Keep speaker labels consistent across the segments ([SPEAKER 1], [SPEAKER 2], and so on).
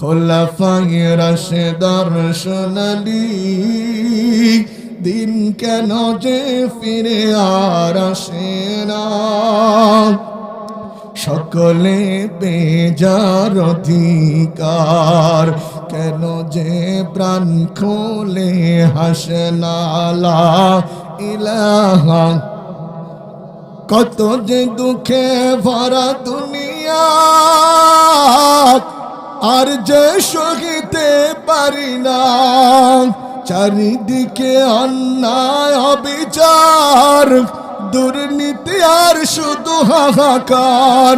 [SPEAKER 1] খোলাফায়ে রাশেদার সোনালি দিন কেন যে ফিরে আর আসে না, সকলে বেজার অধিকার কেন যে প্রাণ খোলে হাসে না লা ইলাহা। কত যে দুঃখে ভরা দুনিয়া আর যে সহিতে পারি না, চারিদিকে অন্যায় অবিচার দুর্নীতি আর শুধু হাহাকার,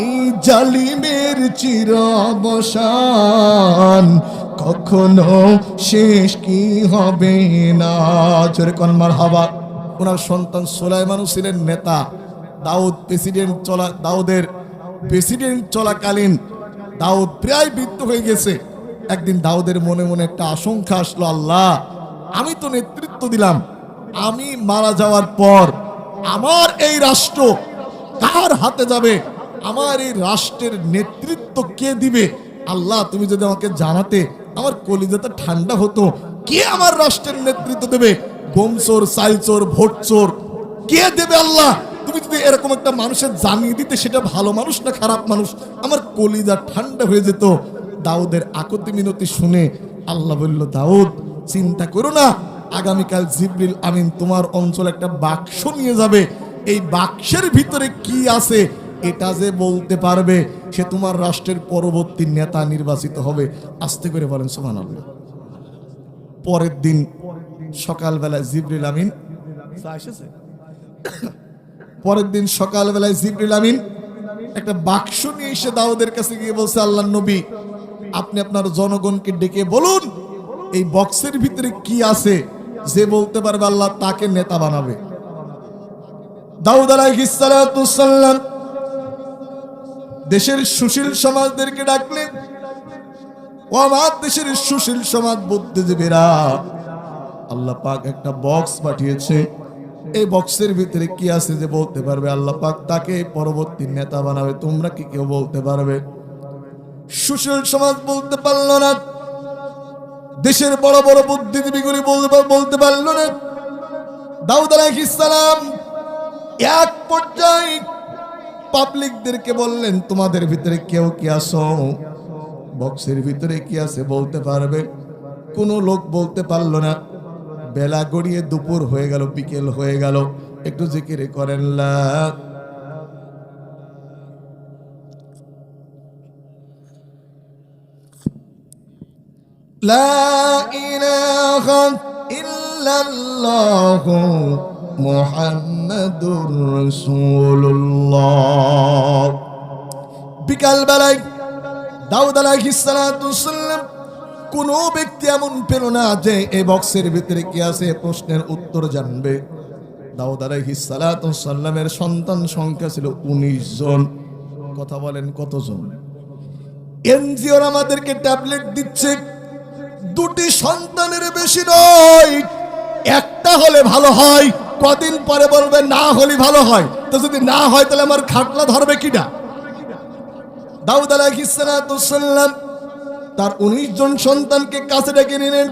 [SPEAKER 1] এই জালিমের চির অবসান কখনো শেষ কি হবে না। জোরে কোন মারহাবা। ওনার সন্তান সুলাইমানও ছিলেন নেতা। দাউদের প্রেসিডেন্ট চলাকালীন দাউদ প্রায় মৃত্যু হয়ে গেছে। একদিন দাউদের মনে মনে একটা আশঙ্কা আসলো, আল্লাহ আমি তো নেতৃত্ব দিলাম, আমি মারা যাওয়ার পর আমার এই রাষ্ট্র কার হাতে যাবে, আমার এই রাষ্ট্রের নেতৃত্ব কে দিবে? আল্লাহ তুমি যদি আমাকে জানাতে আমার কলিজাটা ঠান্ডা হতো। কে আমার রাষ্ট্রের নেতৃত্ব দেবে? গমচোর, সাইলচোর, ভোটচোর কে দেবে? আল্লাহ তুমি যদি এরকম একটা মানুষের জানিয়ে দিতে, সেটা ভালো মানুষ না খারাপ মানুষ, আমার কলিজা ঠান্ডা হয়ে যেত। দাউদের আকুতি মিনতি শুনে আল্লাহ বলল, দাউদ চিন্তা করো না, আগামীকাল জিবরিল আমিন তোমার অঞ্চলে একটা বাক্স নিয়ে যাবে। এই বাক্সের ভিতরে কি আছে এটা যে বলতে পারবে, সে তোমার রাষ্ট্রের পরবর্তী নেতা নির্বাচিত হবে। আস্তে করে বলেন সুবহানাল্লাহ। পরের দিন সকালবেলায় জিবরিল আমিন একটা বাক্স নিয়ে এসে দাউদের কাছে গিয়ে বলছে, আল্লাহর নবী আপনি আপনার জনগণকে ডেকে বলুন এই বক্সের ভিতরে কি আছে, যে বলতে পারবে আল্লাহ তাকে নেতা বানাবে। দাউদ আলাইহিস সালাতু সাল্লাম দেশের সুশীল সমাজদেরকে ডাকলেন, ও আমার দেশের সুশীল সমাজ বুদ্ধিজীবীরা, আল্লাহ পাক একটা বক্স পাঠিয়েছে, এই বক্সের ভিতরে কি আছে যে বলতে পারবে আল্লাহ পাক তাকে পরবর্তী নেতা বানাবে, তোমরা কি কেউ বলতে পারবে? সুশীল সমাজ বলতে পারলো না, দেশের বড় বড় বুদ্ধিজীবীগুলি বলতে পারলো না। দাউদ আলাইহিস সালাম এক পর্যায়ে পাবলিকদেরকে বললেন, তোমাদের ভিতরে কেউ কি আছো, বক্সের ভিতরে কি আছে বলতে পারবে? কোনো লোক বলতে পারলো না। বেলা গড়িয়ে দুপুর হয়ে গেল, বিকেল হয়ে গেল, একটু জিকির করেন লা ইলাহা ইল্লাল্লাহু মুহাম্মাদুর রাসূলুল্লাহ। বিকাল বেলায় দাউদ আলাইহিস সালাতু সাল্লাম কোন ব্যক্তি এমন পেল না যে এই বক্সের ভিতরে কি আছে প্রশ্নের উত্তর জানবে। দাউদ আলাইহিস সালাতু সাল্লামের সন্তান সংখ্যা ছিল 19 জন। কথা বলেন কতজন? এনজিওর আমাদেরকে ট্যাবলেট দিচ্ছে, দুটি সন্তানের বেশি নয়, একটা হলে ভালো হয়। কদিন পরে বলবে না হলে ভালো হয়, তো যদি না হয় তাহলে আমার খাটলা ধরবে কিনা? দাউদ আলাইহিস সালাতু সাল্লাম তার 19 জন সন্তানকে কাছে ডেকে নিলেন,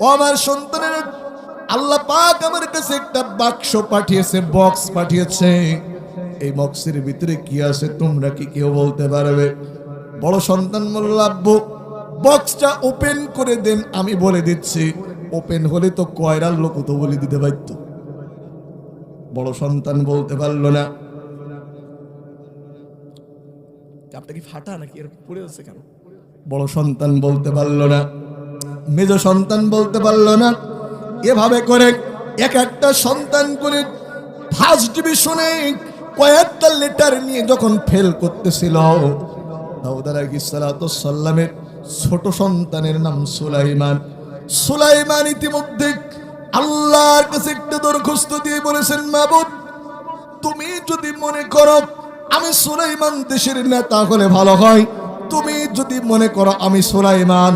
[SPEAKER 1] ও আমার সন্তানের, আল্লাহ পাক আমার কাছে একটা বাক্স পাঠিয়েছে, বক্স পাঠিয়েছে, এই বক্সের ভিতরে কি আছে তোমরা কি কেউ বলতে পারবে? বড় সন্তান বলল, আব্বু বক্সটা ওপেন করে দেন, আমি বলে দিচ্ছি। ওপেন হলে তো কয়রার লোক তো বলে দিতে পারত। বড় সন্তান বলতে পারলো না। আপনি কি ফাটা নাকি এর পড়ে আছে কেন? বড় সন্তান বলতে পারলো না, মেজ সন্তান বলতে পারলো না। এভাবে করে এক একটা সন্তান করে ফার্স্ট ডিভিশনে কয়েকটা লেটার নিয়ে যখন ফেল করতেছিল, দাউদ আলাইহিস সালাতু সাল্লামের ছোট সন্তানের নাম সুলাইমান। সুলাইমান ইতিমধ্যে আল্লাহর কাছে একটা দরখাস্ত দিয়ে বলেছেন, মাবুদ তুমি যদি মনে করো আমি সুলাইমান দেশের নেতা হলে ভালো হয়, তুমি যদি মনে করো আমি সুলাইমান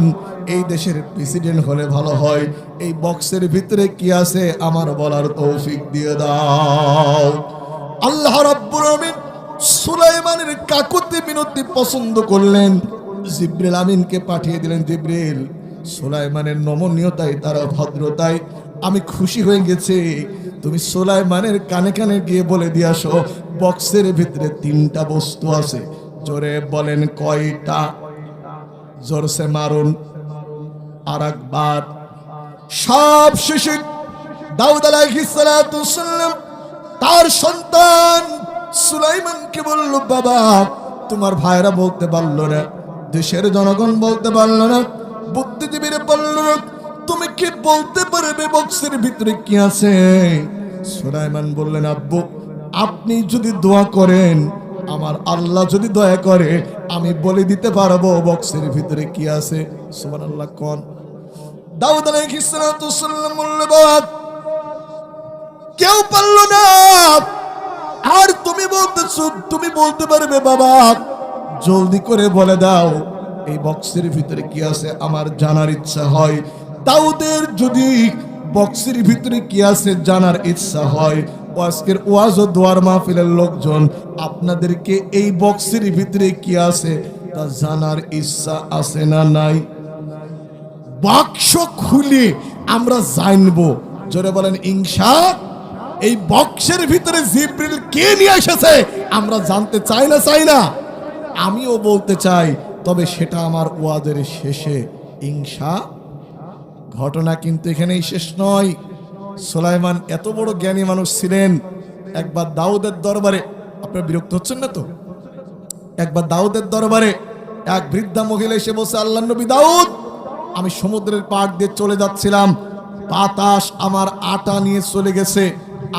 [SPEAKER 1] এই দেশের প্রেসিডেন্ট হলে ভালো হয়, এই বক্সের ভিতরে কি আছে আমার বলার তৌফিক দিয়ে দাও। আল্লাহ রাব্বুল আলামিন সুলাইমানের কাকুতি মিনতি পছন্দ করলেন। জিবরিল আমিনকে পাঠিয়ে দিলেন, জিবরিল সুলাইমানের নমনীয়তায়, তার ভদ্রতায় আমি খুশি হয়ে গেছি, তুমি সুলাইমানের কানে কানে গিয়ে বলে দিয়ে আসো বক্সের ভিতরে 3টা বস্তু আছে। জোরে বলেন কয়টা? জোরসে মারুন আর একবার। সব শেষে দাউদ আলাইহিস সালাতু ওয়াসসালাম তার সন্তান সুলাইমানকে বলল, বাবা তোমার ভাইরা বলতে পারলো না, দেশের জনগণ বলতে পারলো না, বুদ্ধিজীবীরা বলল না, তুমি কি বলতে পারবে বক্সের ভিতরে কি আছে? সুলাইমান বললেন, আব্বু আপনি যদি দোয়া করেন, আমার আল্লাহ যদি দয়া করে, আমি বলে দিতে পারবো বক্সের ভিতরে কি আছে। সুবহানাল্লাহ। কোন দাউদ আলাইহিস সালাতু ওয়াসসালাম বলল, বাবা কেউ পারলো না, আর তুমি বলতেছো তুমি বলতে পারবে, বাবা জলদি করে বলে দাও এই বক্সের ভিতরে কি আছে, আমার জানার ইচ্ছা হয়। দাউদের যদি বক্সের ভিতরে কি আছে জানার ইচ্ছা হয়, আজকের ওয়াজ ও দোয়ার মাহফিলের লোকজন আপনাদেরকে এই বক্সের ভিতরে কি আছে তা জানার ইচ্ছা আছে না নাই? বাক্স খুলে আমরা জানবো। জোরে বলেন ইনশাআল্লাহ। এই বক্সের ভিতরে জিবরিল কে নিয়ে এসেছে আমরা জানতে চাই না, চাই না? আমিও বলতে চাই, তবে সেটা আমার ওয়াজের শেষে ইনশাআল্লাহ। ঘটনা কিন্তু এখানেই শেষ নয়। সুলাইমান এত বড় জ্ঞানী মানুষ ছিলেন, একবার দাউদের দরবারে, আপনারা বিরক্ত হচ্ছেন না তো? একবার দাউদের দরবারে এক বৃদ্ধা মহিলা এসে বলছে, আল্লাহর নবী দাউদ, আমি সমুদ্রের পাড় দিয়ে চলে যাচ্ছিলাম, বাতাস আমার আটা নিয়ে চলে গেছে,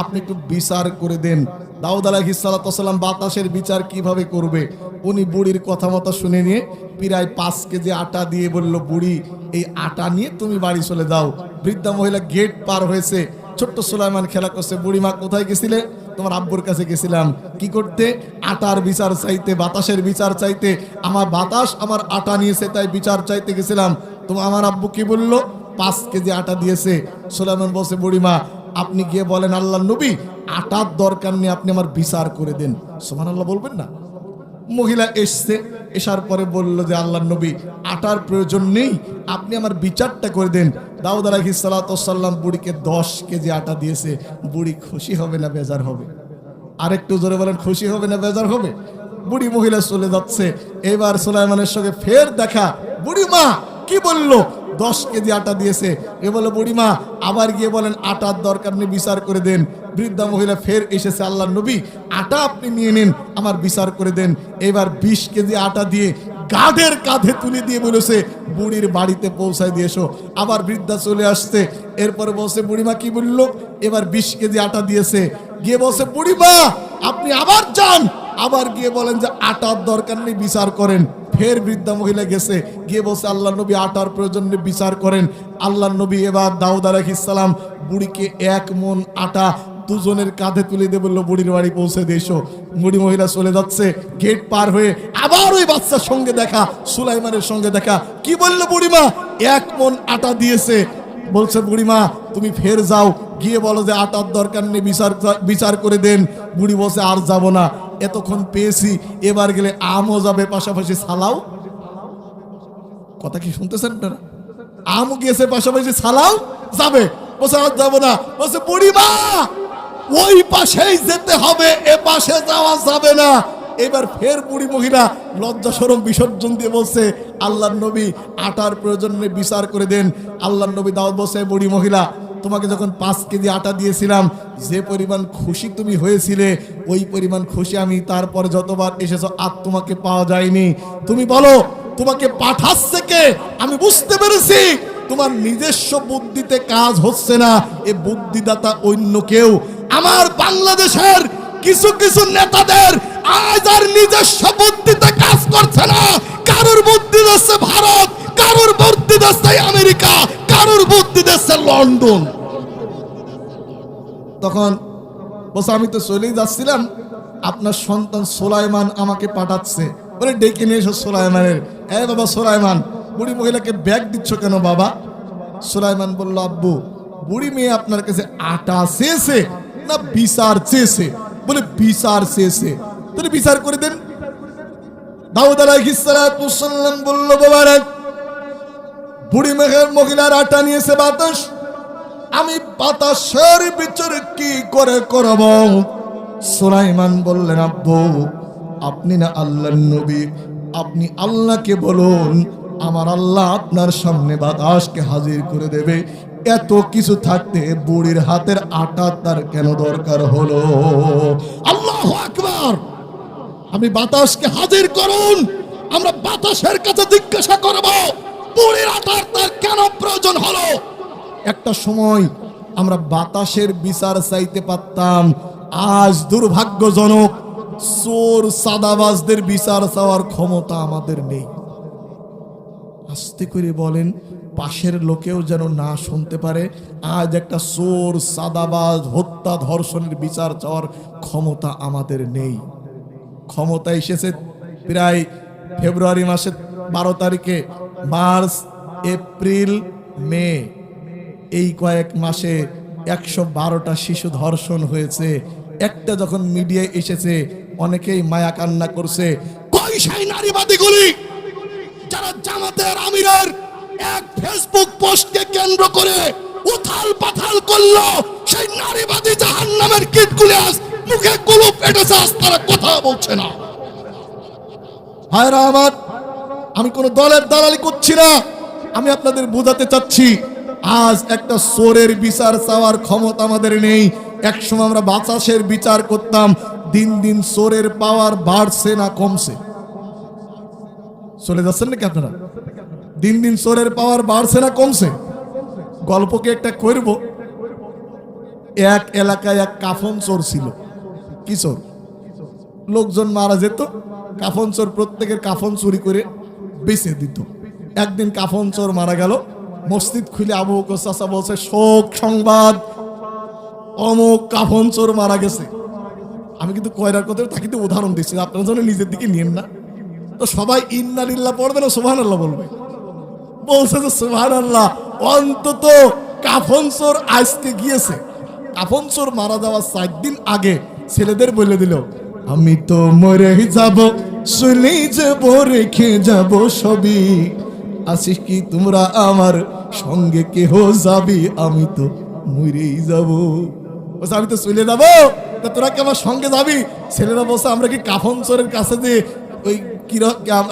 [SPEAKER 1] আপনি একটু বিচার করে দেন। দাউদ আলাইহিস সালাতু ওয়াসসালাম বাতাসের বিচার কিভাবে করবে? উনি বুড়ির কথা মতো শুনে নিয়ে প্রায় 5 কেজি আটা দিয়ে বলল, বুড়ি এই আটা নিয়ে তুমি বাড়ি চলে যাও। বৃদ্ধা মহিলা গেট পার হয়েছে, ছোট্ট সুলাইমান খেলা করছে। বুড়িমা কোথায় গেছিলে? তোমার আব্বুর কাছে গেছিলাম। কি করতে? আটার বিচার চাইতে, বাতাসের বিচার চাইতে। আমার বাতাস আমার আটা নিয়েছে, তাই বিচার চাইতে গেছিলাম। তোমার আমার আব্বু কি বললো? 5 কেজি আটা দিয়েছে। সুলাইমান বলছে, বুড়িমা আপনি গিয়ে বলেন আল্লাহর নবী আটার দরকার নেই, আপনি আমার বিচার করে দেন। সুবহানাল্লাহ বলবেন না? মহিলা এসছে, এসার পরে বলল যে আল্লাহর নবী আটার প্রয়োজন নেই, আপনি আমার বিচারটা করে দেন। দাউদ আলাইহিস সালাতু ওয়াসসালাম বুড়িকে 10 কেজি আটা দিয়েছে। বুড়ি খুশি হবে না বেজার হবে? আরেকটু জোরে বলেন, খুশি হবে না বেজার হবে? বুড়ি মহিলা চলে যাচ্ছে। এবার সুলাইমানের সঙ্গে ফের দেখা। বুড়িমা কি বললো? 10 কেজি আটা দিয়েছে। এ বলে, বুড়িমা আবার গিয়ে বলেন আটার দরকার নেই, বিচার করে দেন। বৃদ্ধা মহিলা ফের এসেছে, আল্লাহর নবী আটা আপনি নিয়ে নেন, আমার বিচার করে দেন। এবার 20 কেজি আটা দিয়ে গাধের কাঁধে তুলে দিয়ে বলেছে, বুড়ির বাড়িতে পৌঁছায় দিয়ে এসো। আবার বৃদ্ধা চলে আসছে। এরপরে বলছে, বুড়িমা কি বললো? এবার 20 কেজি আটা দিয়েছে। গিয়ে বলছে, বুড়িমা আপনি আবার যান, আবার গিয়ে বলেন যে আটার দরকার নেই, বিচার করেন। ফের বৃদ্ধা মহিলা গেছে, গিয়ে বলছে আল্লাহর নবী আটার প্রয়োজন নেই, বিচার করেন। আল্লাহর নবী এবার দাউদ আলাইহিস সালাম বুড়িকে 1 মণ আটা দুজনের কাঁধে তুলে দিয়ে বললো, বুড়ির বাড়ি পৌঁছে দিয়েছো। বুড়ি মহিলা চলে যাচ্ছে। গেট পার হয়ে আবার ওই বাচ্চার সঙ্গে দেখা, সুলাইমানের সঙ্গে দেখা। কি বললো বুড়িমা? 1 মণ আটা দিয়েছে। বলছে, বুড়িমা তুমি ফের যাও, গিয়ে বলো যে আটার দরকার নেই, বিচার করে দেন। বুড়ি বলছে, আর যাব না, এতক্ষণ পেয়েছি, এবার গেলে আমও যাবে, পাশাপাশি সালাও। কথা কি শুনতেছেন আপনারা? আমও গিয়েছে, পাশাপাশি সালাও যাবে। বলছে, আর যাবো না। বলছে, বুড়িমা ওই পাশেই যেতে হবে, এ পাশে যাওয়া যাবে না। এবার ফের বুড়ি মহিলা লজ্জা শরম বিসর্জন দিয়ে বলছে, আল্লাহর নবী আটার প্রয়োজন নেই, বিচার করে দেন। আল্লাহর নবী দাউদ বলছে, বুড়ি মহিলা তোমাকে যখন 5 কেজি আটা দিয়েছিলাম, যে পরিমাণ খুশি তুমি হয়েছিলে, ওই পরিমাণ খুশি আমি তারপরে যতবার এসেছো আর তোমাকে পাওয়া যায়নি। তুমি বলো তোমাকে পাঠাচ্ছে কে? আমি বুঝতে পেরেছি তোমার নিজস্ব বুদ্ধিতে কাজ হচ্ছে না, এ বুদ্ধিদাতা অন্য কেউ। আমার বাংলাদেশের কিছু কিছু নেতাদের আজ আর নিজস্ব বুদ্ধিতে কাজ করছে না। কারোর বুদ্ধি দিচ্ছে ভারত, কারোর বুদ্ধি দিচ্ছে আমেরিকা, কারোর বুদ্ধি দিচ্ছে লন্ডন। তখন বলছে, আমি তো চলেই যাচ্ছিলাম, আপনার সন্তান সুলাইমান আমাকে পাঠাচ্ছে, বলে ডেকে নিয়ে এসো সুলাইমানের। এ বাবা সুলাইমান, বুড়ি মহিলাকে ব্যাগ দিচ্ছ কেন বাবা? সুলাইমান বলল, আব্বু বুড়ি মেয়ে আপনার কাছে আটা চেয়েছে না বিচার চেয়েছে? বলে বিচার চেয়েছে। তাহলে বিচার করে দেন। দাউদ আলাইহিস সালাম বলল, বাবারা, বুড়ি মেঘের মহিলার আটা নিয়েছে বাতাস, আমি বাতাসের ভিতরে কি করে করব? সুলাইমান বললেন, আব্বু, আপনি না আল্লাহর নবী, আপনি আল্লাহকে বলুন, আমার আল্লাহ আপনার সামনে বাতাসকে হাজির করে দেবে। এত কিছু থাকতে বুড়ির হাতের আটা তার কেন দরকার হলো? আল্লাহু আকবার! আমি বাতাসকে হাজির করুন, আমরা বাতাসের কাছে জিজ্ঞাসা করব বুড়ির আটার তার কেন প্রয়োজন হলো। একটা সময় আমরা বাতাসের বিচার চাইতে পারতাম, আজ দুর্ভাগ্যজনক চোর সাদাবাজদের বিচার চাওয়ার ক্ষমতা আমাদের নেই। আস্তে করে বলেন, পাশের লোকেও যেন না শুনতে পারে। আজ একটা চোর সাদাবাজ হত্যা ধর্ষণের বিচার চাওয়ার ক্ষমতা আমাদের নেই। ক্ষমতা এসেছে প্রায় ফেব্রুয়ারি মাসের 12 তারিখে। মার্চ, এপ্রিল, মে, এই কয়েক মাসে 112টা শিশু ধর্ষণ হয়েছে। একটা যখন মিডিয়ায় এসেছে, অনেকেই মায়া কান্না করছে। কই সেই নারীবাদীগুলি যারা জামাতের আমিরের এক ফেসবুক পোস্টকে কেন্দ্র করে উথাল পাথাল করলো? সেই নারীবাদী জাহান্নামের কীটগুলি আজ মুখে কুলুপ এঁটেছে, আজ তারা কথা বলছে না। ভাইরা আমার, আমি কোন দলের দালালি করছি না, আমি আপনাদের বোঝাতে চাচ্ছি, আজ একটা চোরের বিচার চাওয়ার ক্ষমতা আমাদের নেই। একসময় আমরা বাতাসের বিচার করতাম। দিন দিন চোরের পাওয়ার বাড়ছে না কমছে? চলে যাচ্ছেন নাকি আপনারা? দিন দিন চোরের পাওয়ার বাড়ছে না কমছে? গল্পকে একটা করব। এক এলাকায় এক কাফন চোর ছিল। কি চোর? লোকজন মারা যেত, কাফন চোর প্রত্যেকের কাফন চুরি করে বেঁচে দিত। একদিন কাফন চোর মারা গেল, মসজিদ খুলে আবু বকর চাচা বলছে, শোক সংবাদ, অমুক কাফন চোর মারা গেছে। আমি কিন্তু কয়রার কথা তাকে তো উদাহরণ দিচ্ছি, আপনারা যেন নিজের দিকে নিয়েন না। তো সবাই ইন্না লিল্লাহ পড়বে না সুবহানাল্লাহ বলবে? বলছে যে সুবহানাল্লাহ, অন্তত কাফন চোর আজকে গিয়েছে। কাফন চোর মারা যাওয়ার 4 দিন আগে ছেলেদের বলে দিল, আমি তো মরে যাব, চলে যাব, রেখে যাব সবই, আসিস কি তোমরা আমার সঙ্গে, কেহ যাবি, আমি তো মরেই যাব। বলছে আমি তো চলে যাবো, তা তোরা কি আমার সঙ্গে যাবি? ছেলেরা বলছে, আমরা কি কাফন চোরের কাছে যে ওই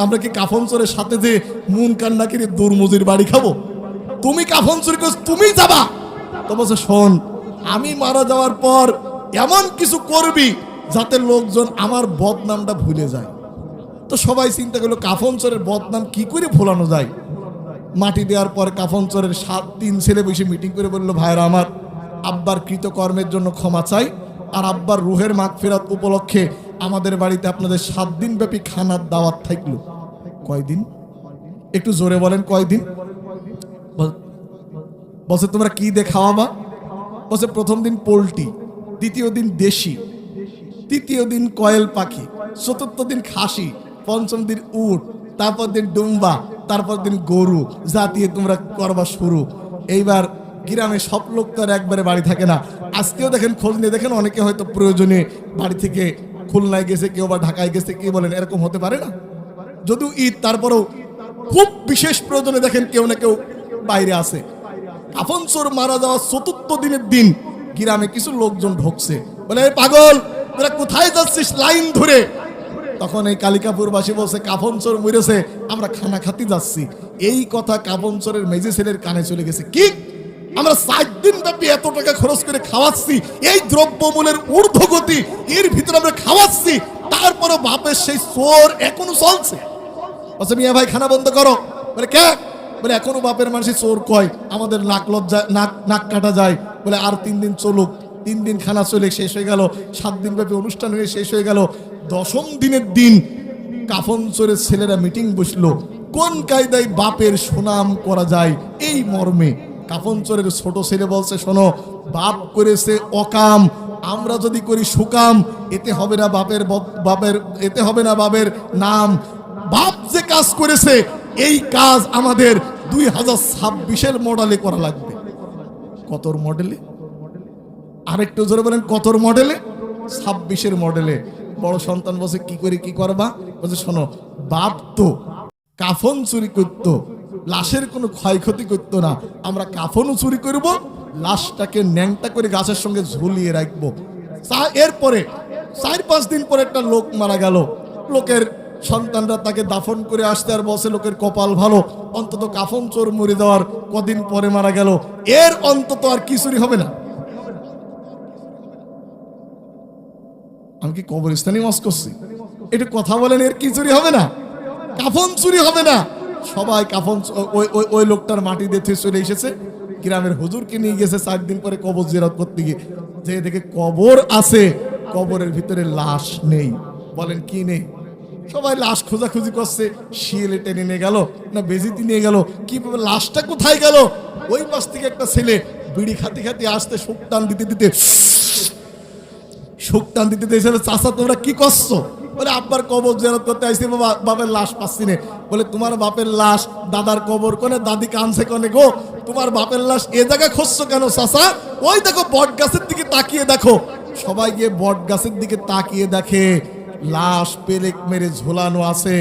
[SPEAKER 1] আমরা কি কাফন চোরের সাথে যে মুন কান্না করে দুর্মুজির বাড়ি খাবো? তুমি কাফন চুরি করছো, তুমি যাবা? তো বলছে, শোন, আমি মারা যাওয়ার পর এমন কিছু করবি যাতে লোকজন আমার বদনামটা ভুলে যায়। তো সবাই চিন্তা করলো কাফন চোরের বদনাম কি করে ভোলানো যায়। মাটি দেওয়ার পর কাফন চোরের 3 ছেলে বসে মিটিং করে বললো, ভাইরা আমার, আব্বার কৃতকর্মের জন্য ক্ষমা চাই, আর আব্বার রুহের মাগফিরাত উপলক্ষে আমাদের বাড়িতে আপনাদের 7 দিন ব্যাপী খানার দাওয়াত থাকলো। কয়দিন? একটু জোরে বলেন, কয়দিন? বলছে, তোমরা কি দিয়ে খাওয়াবা? বলছে, প্রথম দিন পোল্ট্রি, দ্বিতীয় দিন দেশি, তৃতীয় দিন কয়েল পাখি, চতুর্থ দিন খাসি, পঞ্চম দিন উট, তারপর দিন ডুম্বা, তারপর দিন গরু, যা দিয়ে তোমরা করবা শুরু। এইবার গ্রামে সব লোক তো আর একবারে বাড়ি থাকে না। আজকেও দেখেন, খোঁজ নিয়ে দেখেন, অনেকে হয়তো প্রয়োজনে বাড়ি থেকে খুলনায় গেছে, কেউ বা ঢাকায় গেছে, কে বলেন, এরকম হতে পারে না? যদিও ঈদ, তারপরেও খুব বিশেষ প্রয়োজনে দেখেন কেউ না কেউ বাইরে আছে। কাফন চোর মারা যাওয়া 4র্থ দিনের দিন গ্রামে কিছু লোকজন ঢুকছে, বলে, পাগল, তোরা কোথায় যাচ্ছিস লাইন ধরে? তখন এই কালিকাপুরবাসী বলছে, কাফন চোর মরেছে, আমরা খানা খাতি যাচ্ছি। এই কথা কাফন চোরের মেজে ছেলের কানে চলে গেছে। কি, আমরা 4 দিন ব্যাপী এত টাকা খরচ করে খাওয়াচ্ছি, এই দ্রব্যমূল্যের ঊর্ধ্বগতি, এর ভিতরে আমরা খাওয়াচ্ছি, তারপরে বাপের সেই চোর এখনো চলছে। বলছে, মিয়া ভাই, খানা বন্ধ করো। বলে, কে? বলে, এখনো বাপের মানুষই চোর কয়, আমাদের নাক লজ্জা, নাক কাটা যায়। বলে, আর 3 দিন চলুক। 3 দিন খানা চলে শেষ হয়ে গেল, 7 দিন ব্যাপী অনুষ্ঠান হয়ে শেষ হয়ে গেল। 10ম দিনের দিন কাফন চোরের ছেলেরা মিটিং বসলো, কোন কায়দায় বাপের সুনাম করা যায় এই মর্মে। কাফন চোরের ছোট ছেলে বলছে, শোনো, বাপ করেছে অকাম, আমরা যদি করি সুকাম, এতে হবে না বাপের এতে হবে না বাপের নাম। বাপ যে কাজ করেছে, এই কাজ আমাদের 2026-এর মডেলে করা লাগবে। কত মডেলে? আরেকটু জোরে বলেন, কত মডেলে? 26-এর মডেলে। বড় সন্তান বলছে কি করে কি করবা, বলছে শোনো, বাপ তো কাফন চুরি করতো, লাশের কোনো ক্ষয়ক্ষতি করতো না, আমরা কাফনও চুরি করব, লাশটাকে ন্যাংটা করে গাছের সঙ্গে ঝুলিয়ে রাখবো। এরপরে 4-5 দিন পরে একটা লোক মারা গেল, লোকের সন্তানরা তাকে দাফন করে আসতে আর বসে লোকের কপাল ভালো, অন্তত কাফন চোর মরে যাওয়ার কদিন পরে মারা গেল, এর অন্তত আর কি চুরি হবে না। আমি কি কবরস্থানে ওয়াজ করছি? এটা কথা বলেন, এর কি চুরি হবে না? কাফন চুরি হবে না। সবাই কাফন ওই লোকটার মাটি দিয়ে চলে এসেছে, গ্রামের হুজুরকে নিয়ে গেছে 4 দিন পরে কবর জিয়ারত করতে গিয়ে, যে দেখে কবর আছে, কবরের ভিতরে লাশ নেই। বলেন কি নেই? সবাই লাশ খোঁজাখুঁজি করছে, শিয়েলে টেনে নিয়ে গেল না বেজিতে নিয়ে গেল, কিভাবে লাশটা কোথায় গেল? ওই পাশ থেকে একটা ছেলে বিড়ি খাতে খাতে আসতে শোক টান দিতে দিতে হিসেবে, চাচা তোমরা কি করছো? বলে আব্বার কবর জিয়ারত করতে আসছি, বাপের লাশ পাচ্ছি না। বলে তোমার বাপের লাশ দাদার কবর কোনে, দাদি কানছে কোনে গো? তোমার বাপের লাশ এ জায়গায় খুঁজছো কেন চাচা? ওই দেখো বট গাছের দিকে তাকিয়ে দেখো। সবাই গিয়ে বট গাছের দিকে তাকিয়ে দেখে লাশ পেরেক মেরে ঝোলানো আছে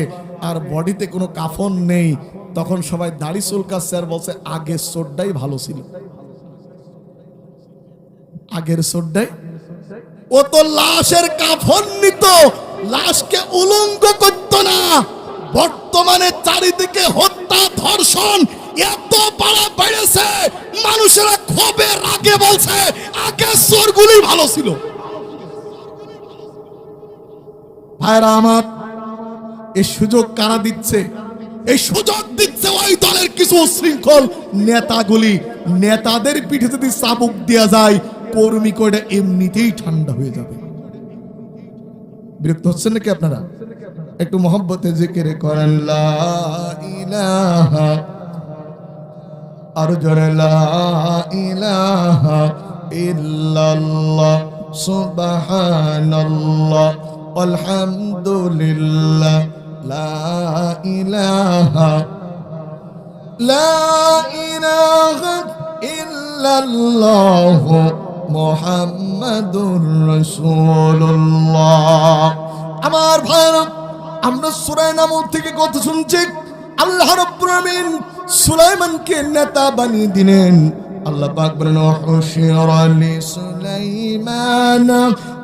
[SPEAKER 1] আর বডিতে কোনো কাফন নেই। তখন সবাই দাড়ি চুলকাচ্ছে আর বলছে আগের চোরটাই ভালো ছিল, আগের চোরটাই। ও তো লাশের কাফন নিত, লাশকে উলঙ্গ করতো না। বর্তমানে চারিদিকে হত্যা ধর্ষণ এত বাড়া বেড়েছে, মানুষেরা ক্ষোভে রাগে বলছে আগের চোরগুলি ভালো ছিল। ভাইরা আমার, এই সুযোগ কারা দিচ্ছে? এই সুযোগ দিচ্ছে ওই দলের কিছু উশৃঙ্খল নেতাগুলি। নেতাদের পিঠে যদি চাবুক দেওয়া যায়, কর্মী কোটা এমনিতেই ঠান্ডা হয়ে যাবে। বিরক্ত হচ্ছেন নাকি আপনারা? একটু মহব্বতে জিকির করেন লা ইলাহা, আর জোরে লা ইলাহা ইল্লাল্লাহ সুবহানাল্লাহ আলহামদুলিল্লাহ লা ইলাহা ইল্লাল্লাহ মুহাম্মাদুর রাসূলুল্লাহ। আমার ভাইরা, আমরা সূরা নামল থেকে কথা শুনছি, আল্লাহ রাব্বুল আমিন সুলাইমানকে নেতা বানিয়ে দিলেন। আল্লাহ পাক বলেন হুশিরা লি সুলাইমান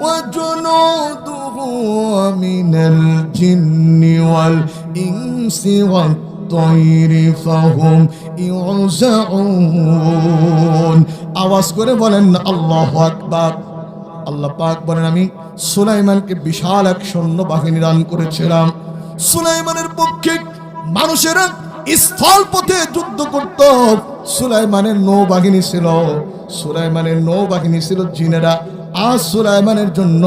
[SPEAKER 1] ওয়া জুনুদুহু মিনাল জিন্নি ওয়াল ইনসি ওয়াত তায়রি ফাহুম ইউজাউন। আওয়াজ করে বলেন আল্লাহু আকবার। আল্লাহ পাক বলেন আমি সুলাইমানকে বিশাল এক সৈন্য বাহিনী দান করেছিলাম। সুলাইমানের পক্ষে মানুষেরা স্থল পথে যুদ্ধ করত। সুলাইমানের নৌবাহিনী ছিল, সুলাইমানের নৌবাহিনী ছিল জিনেরা। আজ সুলাইমানের জন্য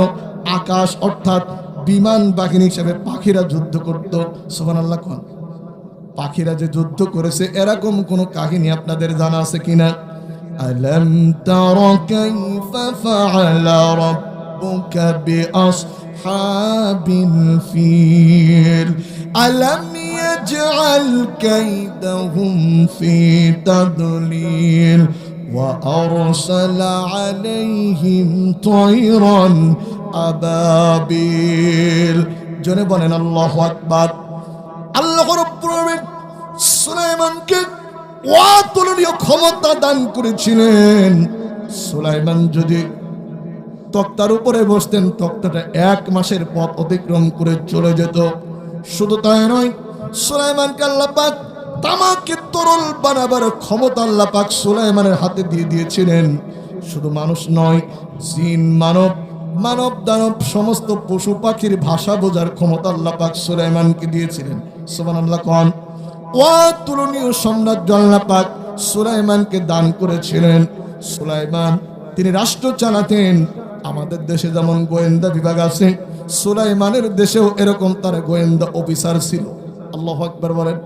[SPEAKER 1] আকাশ অর্থাৎ বিমান বাহিনী হিসেবে পাখিরা যুদ্ধ করত। সুবহানাল্লাহ। কোন পাখিরা যে যুদ্ধ করেছে এরকম কোন কাহিনী আপনাদের জানা আছে কিনা? আলাম তারা কাইফা ফাআলা রাব্বুকা বিআসহাবিল ফিল আলাম ইয়াজআল কাইদাহুম ফি তাদলিল ওয়া আরসালা আলাইহিম তায়রান আবাবিল। জোরে বলেন আল্লাহু আকবার। আল্লাহ রাব্বুল আমিন সুলাইমানকে অতুলনীয় ক্ষমতা দান করেছিলেন। সুলাইমান যদি তক্তার উপরে বসতেন, তক্তাটা 1 মাসের পথ অতিক্রম করে চলে যেত। শুধু তাই নয়, সুলাইমানকে আল্লাহ পাক তামাকে তরল বানাবার ক্ষমতা আল্লাহ পাক সুলাইমানের হাতে দিয়ে দিয়েছিলেন। শুধু মানুষ নয়, জিন, মানব দানব সমস্ত পশু পাখির ভাষা বোঝার ক্ষমতা আল্লাহ পাক সুলাইমানকে দিয়েছিলেন। সুবহানাল্লাহ। কোন অতুলনীয় সাম্রাজ্য আল্লাহ পাক সুলাইমানকে দান করেছিলেন। সুলাইমান তিনি রাষ্ট্র চালাতেন। আমাদের দেশে যেমন গোয়েন্দা বিভাগ আছে, সুলাইমানের দেশেও এরকম তার গোয়েন্দা অফিসার ছিল। আল্লাহু আকবার বলেন।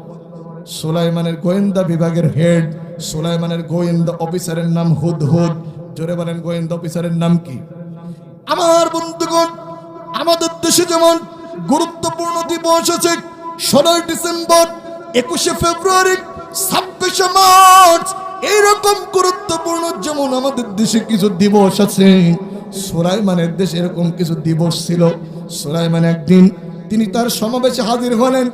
[SPEAKER 1] সুলাইমানের গোয়েন্দা বিভাগের হেড, সুলাইমানের গোয়েন্দা অফিসারের নাম হুদহুদ। জোরে বলেন গোয়েন্দা অফিসারের নাম কি? আমার বন্ধুগণ, আমাদের দেশে যেমন গুরুত্বপূর্ণ দিবস আছে 16 ডিসেম্বর, 21শে ফেব্রুয়ারি, 26শে মার্চ, এইরকম গুরুত্বপূর্ণ যেমন আমাদের দেশে কিছু দিবস আছে, সুলাইমানের দেশে এরকম কিছু দিবস ছিল। সুলাইমান একদিন তিনি তার সমাবেশে হাজির হলেন।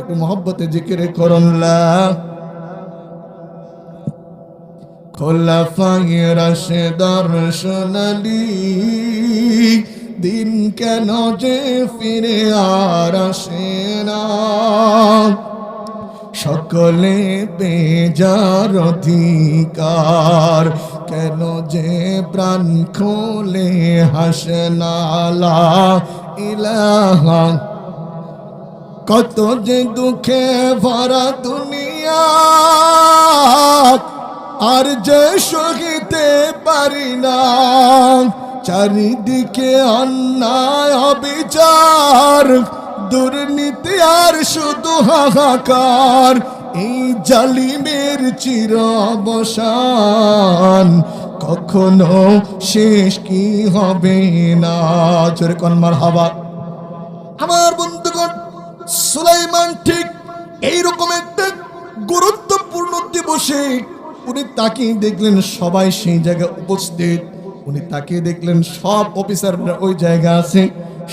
[SPEAKER 1] একটু মহব্বতে জিকিরে করুন লা খোলাফায়ে রাশেদার সোনালি দিন কেন যে ফিরে আর আসে না, সকলে বেজার অধিকার কেন যে প্রাণ খোলে হাসে না লা ইলাহা। কত যে দুঃখে ভরা দুনিয়া আর যে সহিতে পারি না, চারিদিকে অন্যায় অবিচার দুর্নীতি আর শুধু হাহাকার, এই জালিমের চির অবসান কখনো শেষ কি হবে না। জোরে কোন মারহাবা। আমার বন্ধুগণ, সুলাইমান ঠিক এইরকম একটা গুরুত্বপূর্ণ দিবসে উনি তাকিয়ে দেখলেন সবাই সেই জায়গায় উপস্থিত। উনি তাকিয়ে দেখলেন সব অফিসাররা ওই জায়গায় আছে,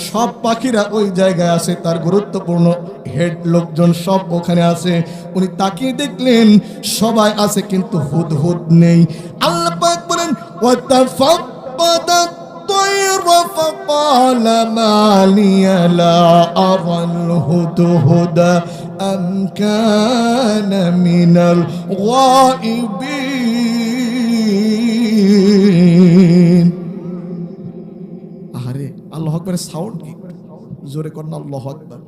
[SPEAKER 1] সব পাখিরা ওই জায়গায় আছে, তার গুরুত্বপূর্ণ হেড লোকজন সব ওখানে আছে। উনি তাকিয়ে দেখলেন সবাই আছে কিন্তু হুদহুদ নেই। আল্লাহ পাক বলেন ওয়াতাফাক্কাদাত তায়রা ফাকালা মা লিয়া লা আরাল হুদহুদা আম কানা মিনাল গায়িবিন। আরে আল্লাহু আকবারের সাউন্ড কি জোরে করেন আল্লাহু আকবার।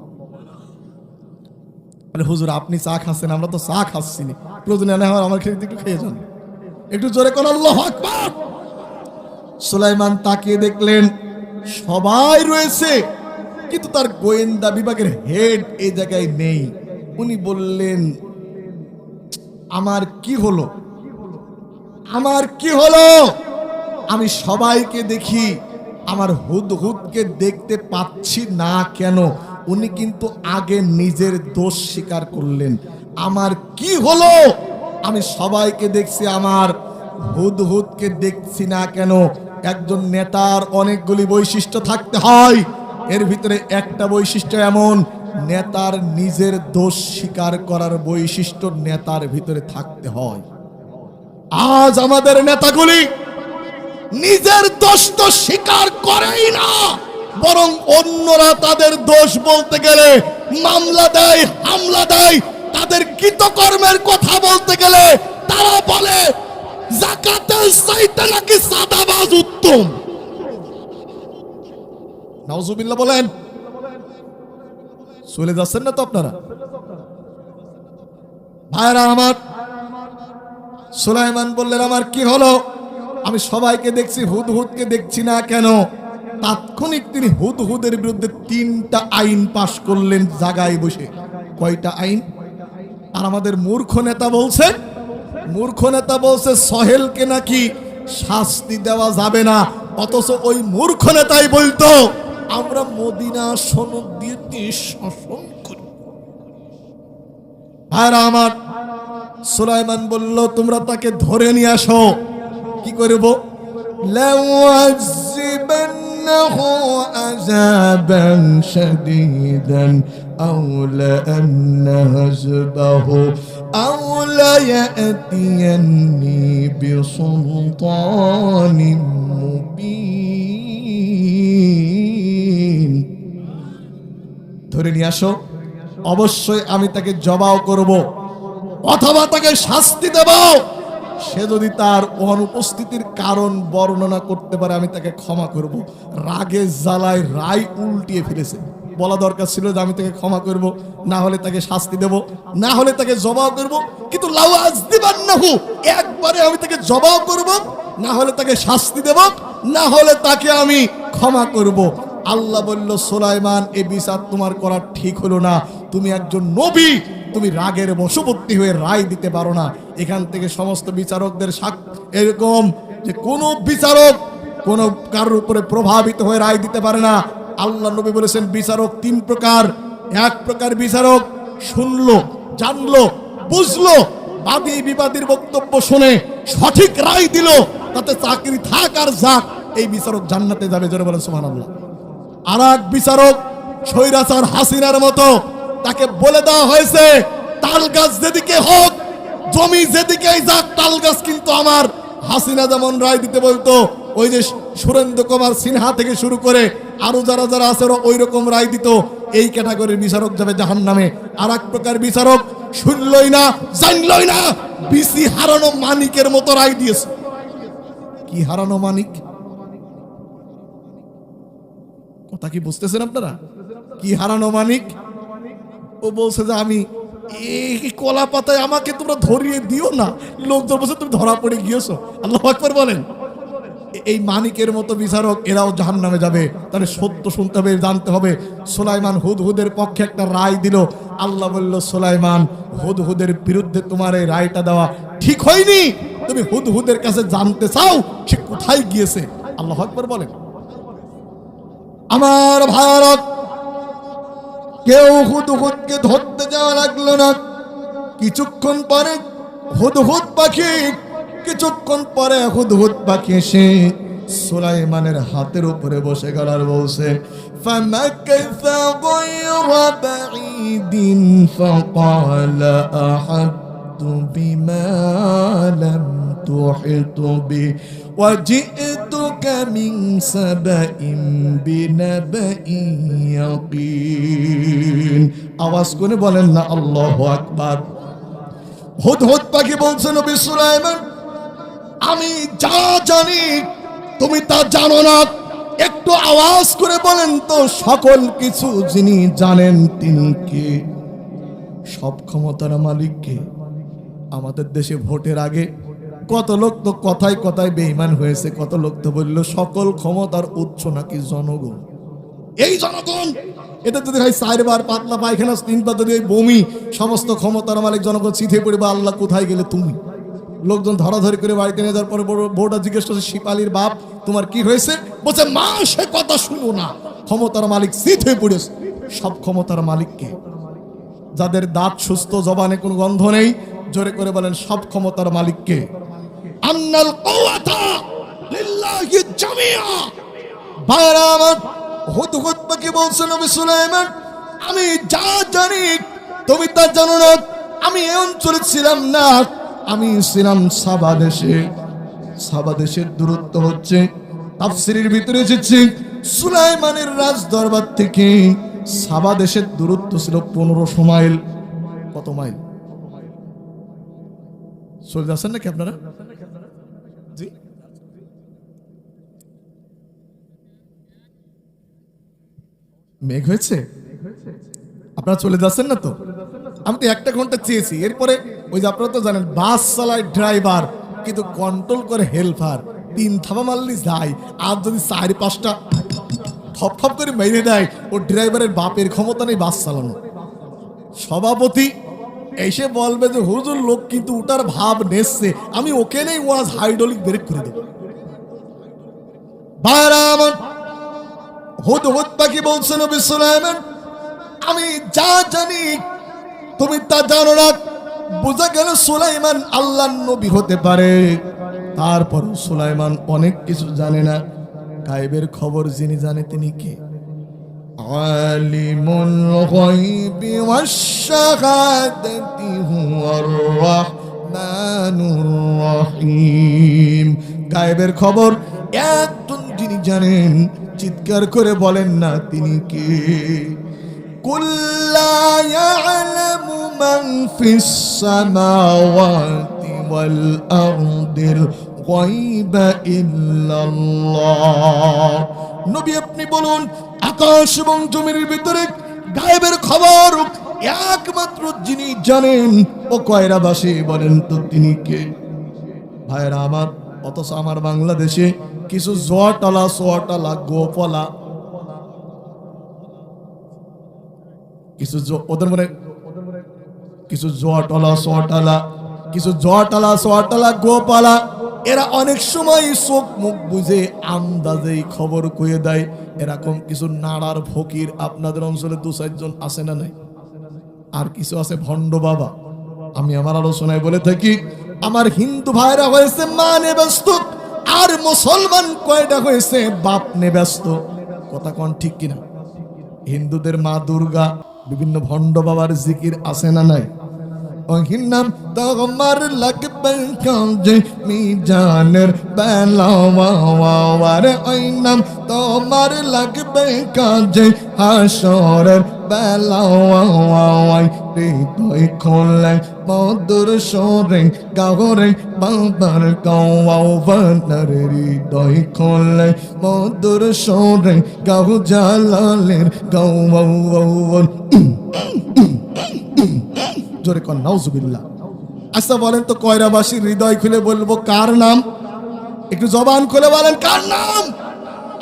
[SPEAKER 1] আরে হুজুর আপনি চা খাচ্ছেন, আমরা তো চা খাচ্ছি না, প্রয়োজনে না হয় আমার খেতে একটু খেয়ে যান, একটু জোরে করেন আল্লাহু আকবার। সুলাইমান তাকিয়ে দেখলেন সবাই রয়েছে কিন্তু তার গোয়েন্দা বিভাগের হেড এই জায়গায় নেই। উনি বললেন আমার কি হলো, আমার কি হলো, আমি সবাইকে দেখি আমার হুদহুদকে দেখতে পাচ্ছি না কেন? উনি কিন্তু আগে নিজের দোষ স্বীকার করলেন। আমার কি হলো, আমি সবাইকে দেখছি আমার হুদহুদকে দেখছি না কেন? একজন নেতার অনেকগুলি বৈশিষ্ট্য থাকতে হয়, এর ভিতরে একটা বৈশিষ্ট্য এমন, নেতার নিজের দোষ স্বীকার করার বৈশিষ্ট্য নেতার ভিতরে থাকতে হয়। আজ আমাদের নেতাগুলি নিজের দোষ তো স্বীকার করেই না, বরং অন্যরা তাদের দোষ বলতে গেলে মামলা দেয়, হামলা দেয়। তাদের কৃতকর্মের কথা বলতে গেলে তারা বলে যাকাতের চাইতে নাকি সাদাবাজ উত্তম। নাউজুবিল্লাহ বলেন। চলে যাচ্ছেন না তো আপনারা ভাইরা আমার? সুলাইমান বললেন আমার কি হলো, আমি সবাইকে দেখছি হুদহুদকে দেখছি না কেন? তাৎক্ষণিক তিনি হুদহুদের বিরুদ্ধে 3টা আইন পাশ করলেন জায়গায় বসে। কয়টা আইন? আর আমাদের মূর্খ নেতা বলছে, মূর্খ নেতা বলছে সহেলকে নাকি শাস্তি দেওয়া যাবে না, অথচ ওই মূর্খ নেতাই বলতো আমরা মদিনা সনদ দিয়ে দেশ শাসন করি। আর আমার সুলাইমান বলল তোমরা তাকে ধরে নিয়ে আসো। কি করব? লাউযিবান্নাহু আযাবান শাদীদান আও লাআন্নাহু আও লায়াতিয়ান্নি বিসুলতানিন মুবিন। ধরে নিয়ে আসো, অবশ্যই আমি তাকে জবাও করব অথবা তাকে শাস্তি দেব। সে যদি তার অনুপস্থিতির কারণ বর্ণনা করতে পারে আমি তাকে ক্ষমা করব। রাগে জ্বালায় রায় উল্টিয়ে ফেলেছে। বলা দরকার ছিল যে আমি তাকে ক্ষমা করব, না হলে তাকে শাস্তি দেব, না হলে তাকে জবাব করব। কিন্তু লাউযিবান্নাহু, একবারে আমি তাকে জবাব করব, না হলে তাকে শাস্তি দেব, না হলে তাকে আমি ক্ষমা করব। আল্লাহ বলল সুলাইমান এই বিচার তোমার করা ঠিক হলো না, তুমি একজন নবী, তুমি রাগের বশবর্তী হয়ে রায় দিতে পারো না। এখান থেকে সমস্ত বিচারকদের এরকম যে কোন বিচারক কোন কারোর উপরে প্রভাবিত হয়ে রায় দিতে পারে না। আল্লাহ নবী বলেছেন বিচারক 3 প্রকার। এক প্রকার বিচারক শুনলো, জানলো, বুঝলো, বাদী বিবাদীর বক্তব্য শুনে সঠিক রায় দিল, তাতে চাকরি থাক আর যাক, এই বিচারক জান্নাতে যাবে, জোরে বলেন সুবহানাল্লাহ। আর এক বিচারক স্বৈরাচার হাসিনার মতো, তাকে বলে দেওয়া হয়েছে তাল গাছ যেদিকে হোক, জমি যেদিকেই যাক, তাল গাছ কিন্তু আমার। হাসিনা যেমন রায় দিতে বলতো, ওই যে সুরেন্দ্র কুমার সিনহা থেকে শুরু করে আরো যারা যারা আছে ওই রকম রায় দিত। এই ক্যাটাগরির বিচারক যাবে জাহান্নামে। আর এক প্রকার বিচারক শুনলই না, জানলই না, বিসি হারানো মানিকের মতো রায় দিয়েছে। কি হারানো মানিক? কথা কি বুঝতেছেন আপনারা? কি হারানো মানিক? ও বলছে যে আমি এই কলা পাতায় আমাকে তোমরা ধরিয়ে দিও না, লোকজন বলছে তুমি ধরা পড়ে গিয়েছো। আল্লাহু আকবার বলেন। এই মানিকের মতো বিচারক এরাও জাহান্নামে যাবে। তাহলে সত্য শুনতে হবে, জানতে হবে। সুলাইমান হুদহুদের পক্ষে একটা রায় দিল। আল্লাহ বলল, সুলাইমান, হুদহুদের বিরুদ্ধে তোমার এই রায়টা দেওয়া ঠিক হয়নি। তুমি হুদহুদের কাছে জানতে চাও সে কোথায় গিয়েছে। আল্লাহু আকবার বলেন। আমার ভারত, কেউ হুদহুদকে ধরতে যাওয়া লাগলো না। কিছুক্ষণ পরে হুদহুদ পাখি এসে সুলাইমানের হাতের উপরে বসে গেল আর বলছে, ফামাকাসা গায়রা বাঈদিন ফাকালা আহাতু বিমা লাম তুহিতু বি ওয়াজি'তুকা মিন সাবাইন বিনাবাইন ইয়াকিন। আওয়াজ করে বলেন না আল্লাহু আকবার। হুদহুদ পাখি বলছে, নবী সুলাইমান, আমি যা জানি তুমি তা জানো না। একটু আওয়াজ করে বলেন তো, সকল কিছু যিনি জানেন তিনি কে? সব ক্ষমতার মালিক কে? আমাদের দেশে ভোটের আগে কত লোক তো কথায় কথায় বেঈমান হয়েছে। কত লোক তো বলল সকল ক্ষমতার উৎস নাকি জনগণ। এই জনগণ, এটা যদি হয় 4 বার পাতলা পায়খানা, 3 বার যদি বমি, সমস্ত ক্ষমতার মালিক জনগণ চিঠে পড়বে, আল্লাহ কোথায় গেলে তুমি? লোকজন ধরাধরি করে বাড়িতে নিয়ে যাওয়ার পরে বউটা জিজ্ঞেস করছে, শিপালির বাপ তোমার কি হয়েছে? বলছে, মা সে কথা শুনো না, ক্ষমতার মালিক চিঠে পড়েছে। সব ক্ষমতার মালিককে। যাদের দাঁত সুস্থ, জবানে কোনো গন্ধ নেই, জোরে করে বলেন সব ক্ষমতার মালিককে। আন্নাল কুওয়াতা লিল্লাহি জামিআ। ভাইরা আমার, হুদহুদ পাখি বলছে, নবী সুলাইমান, আমি যা জানি তুমি তা জানো না। আমি এই অঞ্চলে ছিলাম না, আমি ছিলাম সাবা দেশে। সাবা দেশের দূরত্ব হচ্ছে, তাফসীরের ভিতরে এসেছে, সুলাইমানের রাজ দরবার থেকে সাবা দেশের দূরত্ব ছিল 1500 মাইল। কত মাইল? চলে যাচ্ছেন নাকি আপনারা? জি, মেঘ হয়েছে, আপনারা চলে যাচ্ছেন না তো? আমি তো 1 ঘন্টা চেয়েছি। এরপরে ওই যে আপনারা তো জানেন, বাস চালায় ড্রাইভার কিন্তু কন্ট্রোল করে হেল্পার। 3 থাবা মারলি যায়, আর যদি 4-5টা ঠপ ঠপ করে মেরে দেয়, ও ড্রাইভারের বাপের ক্ষমতা নেই বাস চালানো। সভাপতি এসে বলবে যে হুজুর লোক কিন্তু উটার ভাব নেচ্ছে, আমি ওকে নেই ওয়াজ হাইড্রোলিক ব্রেক করে দেব। ভাইরা আমার, হুদহুদ পাখি বলছে, নবী সুলাইমান, আমি যা জানি তুমি তা জানো না। বোঝা গেল সুলাইমান আল্লাহর নবী হতে পারে, তারপর সুলাইমান অনেক কিছু জানে না। গায়েবের খবর যিনি জানে তিনি কে? আলিমুল গায়বি ওয়াশ শাহাদাতি হুয়ার রাহমানুর রহিম। গায়েবের খবর একজন যিনি জানেন, চিৎকার করে বলেন না তিনি কে? কুল লা ইয়ালামু মান ফিস সামাওয়াতি ওয়াল আরদিল গায়বা ইল্লাল্লাহ। নবী আপনি বলুন, আকাশ এবং জমিনের ভিতরে গায়েবের খবর একমাত্র যিনি জানেন ও কয়রাবাসী, বলেন তো তিনি কে? ভাইরা আমার, অথচ আমার বাংলাদেশে কিছু জোয়াটালা সোয়াটালা গোপলা, কিছু ওদের মনে কিছু জোয়াটালা সোয়াটালা, কিছু জোয়াটালা সোয়াটালা গোপালা, এরা অনেক সময় চোখ মুখ বুঝে আন্দাজেই খবর কয়ে দেয়। এরকম কিছু নাড়ার ফকির আপনাদের অঞ্চলে 2-4 জন আছে না নাই? আর কিছু আছে ভণ্ড বাবা। আমি আমার আলোচনায় বলে থাকি, আমার হিন্দু ভাইরা হয়েছে মানে বাস্তব, আর মুসলমান কয়টা হয়েছে বাপ নে ব্যস্ত। কথা কোন ঠিক কিনা? হিন্দুদের মা দুর্গা, বিভিন্ন ভণ্ড বাবার জিকির আছে না নাই? ওই নাম তোমার লাগবে কাজে মিজানের বেলাওয়ারে, ওই নাম তোমার লাগবে কাজে হাসরের বেলাওয়াই। হৃদয় খোলে মধুর সরে গাওরে বাবার গাওয়ার, হৃদয় খোলে মধুর সরে গাও জালালের গাওয়ার। জোরে কর নাউজুবিল্লাহ। আচ্ছা বলেন তো কয়রাবাসীর হৃদয় খুলে বলবো কার নাম? একটু জবান খুলে বলেন কার নাম?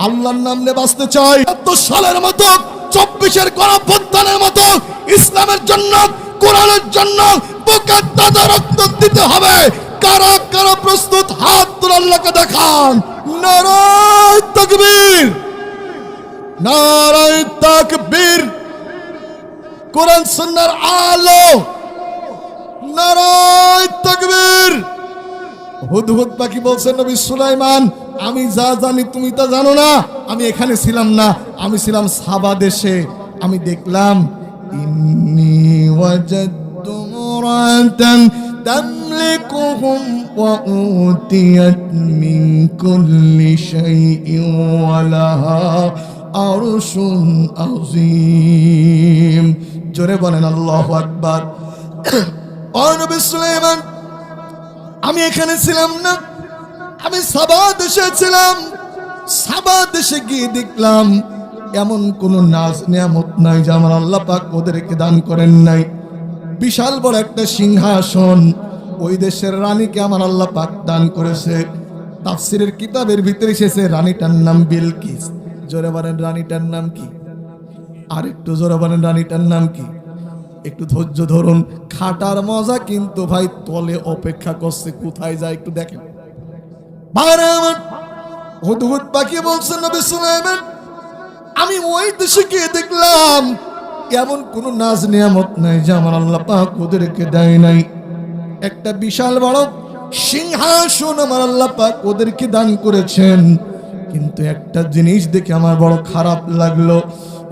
[SPEAKER 1] আল্লাহর নাম নিয়ে বাঁচতে চাই। ৭০ সালের মতো, ২৪-এর গণঅভ্যুত্থানের মতো ইসলামের জন্য, কোরআনের জন্য বুকের তাজা রক্ত দিতে হবে। কারা কারা প্রস্তুত? হাত তুলে আল্লাহকে দেখান। নারায়ে তাকবীর, নারায়ে তাকবীর। কোরআন সুন্নাহর আলো, নারায়ে তাকবীর। হুদহুদ পাখি বলছেন নবী সুলাইমান, আমি যা জানি তুমি তা জানো না। আমি এখানে ছিলাম না, আমি ছিলাম সাবা দেশে। আমি দেখলাম ইন্নী ওয়াজাদতু মুরাতান তামলিকুহুম ওয়া উতিয়াত মিন কুল্লি শাইইন ওয়া লাহা আরশুন আযীম। জোরে বলেন আল্লাহু আকবার। ও নবী সুলাইমান, আমি এখানে ছিলাম না, আমি সাবা দেশে ছিলাম। সাবা দেশে গিয়ে দেখলাম এমন কোন নাজ নিয়ামত নাই যে আমার আল্লাহ পাক ওদেরকে দান করেন নাই। বিশাল বড় একটা সিংহাসন ওই দেশের রানীকে আমার আল্লাহ পাক দান করেছে। তাফসীরের কিতাবের ভিতরে এসেছে রানীটার নাম বিলকিস। জোরে বলেন রানীটার নাম কি? আর একটু জোরে বলেন রানীটার নাম কি? একটু ধৈর্য ধরুন, খাটার মজা কিন্তু ভাই তলে অপেক্ষা করছে। কোথায় যায় একটু দেখেন। ভাইরা আমার, হুদহুদ পাখি বলছেন নবী সুলাইমান, আমি ওই দেশে গিয়ে দেখলাম এমন কোন নাজ নিয়ামত নাই যে আমার আল্লাহ পাক ওদেরকে দেয় নাই। একটা বিশাল বড় সিংহাসন আমার আল্লাহ পাক ওদেরকে দান করেছেন। কিন্তু একটা জিনিস দেখে আমার বড় খারাপ লাগলো।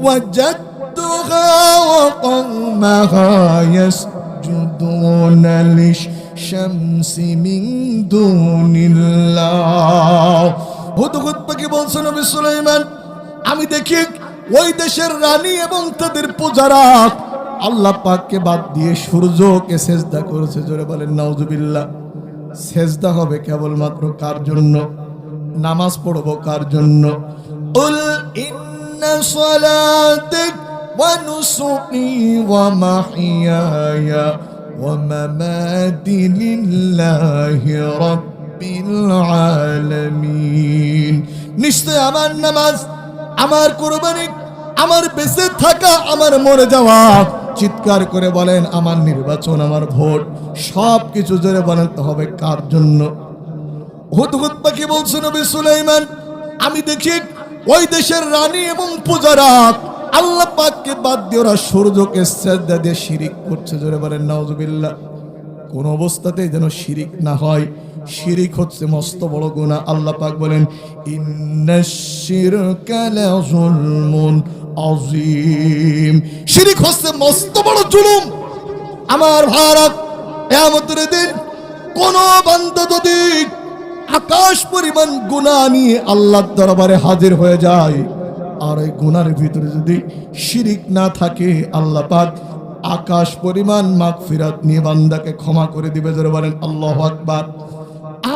[SPEAKER 1] ওয়াজাদতুহা ওয়া কওমাহা ইয়াসজুদুনা লিশ-শামসি মিন দুনিল্লাহ। হুদহুদ পাখি বলছেন নবী সুলাইমান, আমি দেখি ওই দেশের রানী এবং তাদের পূজারা আল্লাহ পাককে বাদ দিয়ে সূর্যকে সেজদা করেছে। জোরে বলেন নাউজুবিল্লাহ। সেজদা হবে কেবলমাত্র কার জন্য? নামাজ পড়বো কার জন্য? উল ইন্না সালাতি ওয়া নুসুকি ওয়া মাহইয়ায়া ওয়া মামাতি লিল্লাহি রাব্বিল আলামিন। নিশ্চয় আমার নামাজ, আমার কুরবানি, আমার বেঁচে থাকা, আমার মরে যাওয়া, চিৎকার করে বলেন আমার নির্বাচন, আমার ভোট, সব কিছু জোরে বলেন তো হবে কার জন্য? হুদহুদ পাখি বলছে নবী সুলাইমান, আমি দেখি ওই দেশের রানী এবং পূজারা আল্লাহ পাককে বাদ দিয়ে ওরা সূর্যকে সিজদা দিয়ে শিরিক করছে। জোরে বলেন নাউজুবিল্লাহ। কোন অবস্থাতেই যেন শিরিক না হয়। শিরিক হচ্ছে মস্ত বড় গুনাহ। আল্লাহ পাক বলেন ইন্নাশ শিরকা লাযুলমুন আযীম। শিরিক হচ্ছে মস্ত বড় জুলুম। আমার ভারত কিয়ামতের দিন কোন বান্দা যদি আকাশ পরিমাণ গুনাহ নিয়ে আল্লাহর দরবারে হাজির হয়ে যায়, আর এই গুনার ভিতরে যদি শিরিক না থাকে, আল্লাহ পাক আকাশ পরিমাণ মাগফিরাত নিয়ে বান্দাকে ক্ষমা করে দিবে। যারা বলেন আল্লাহু আকবার।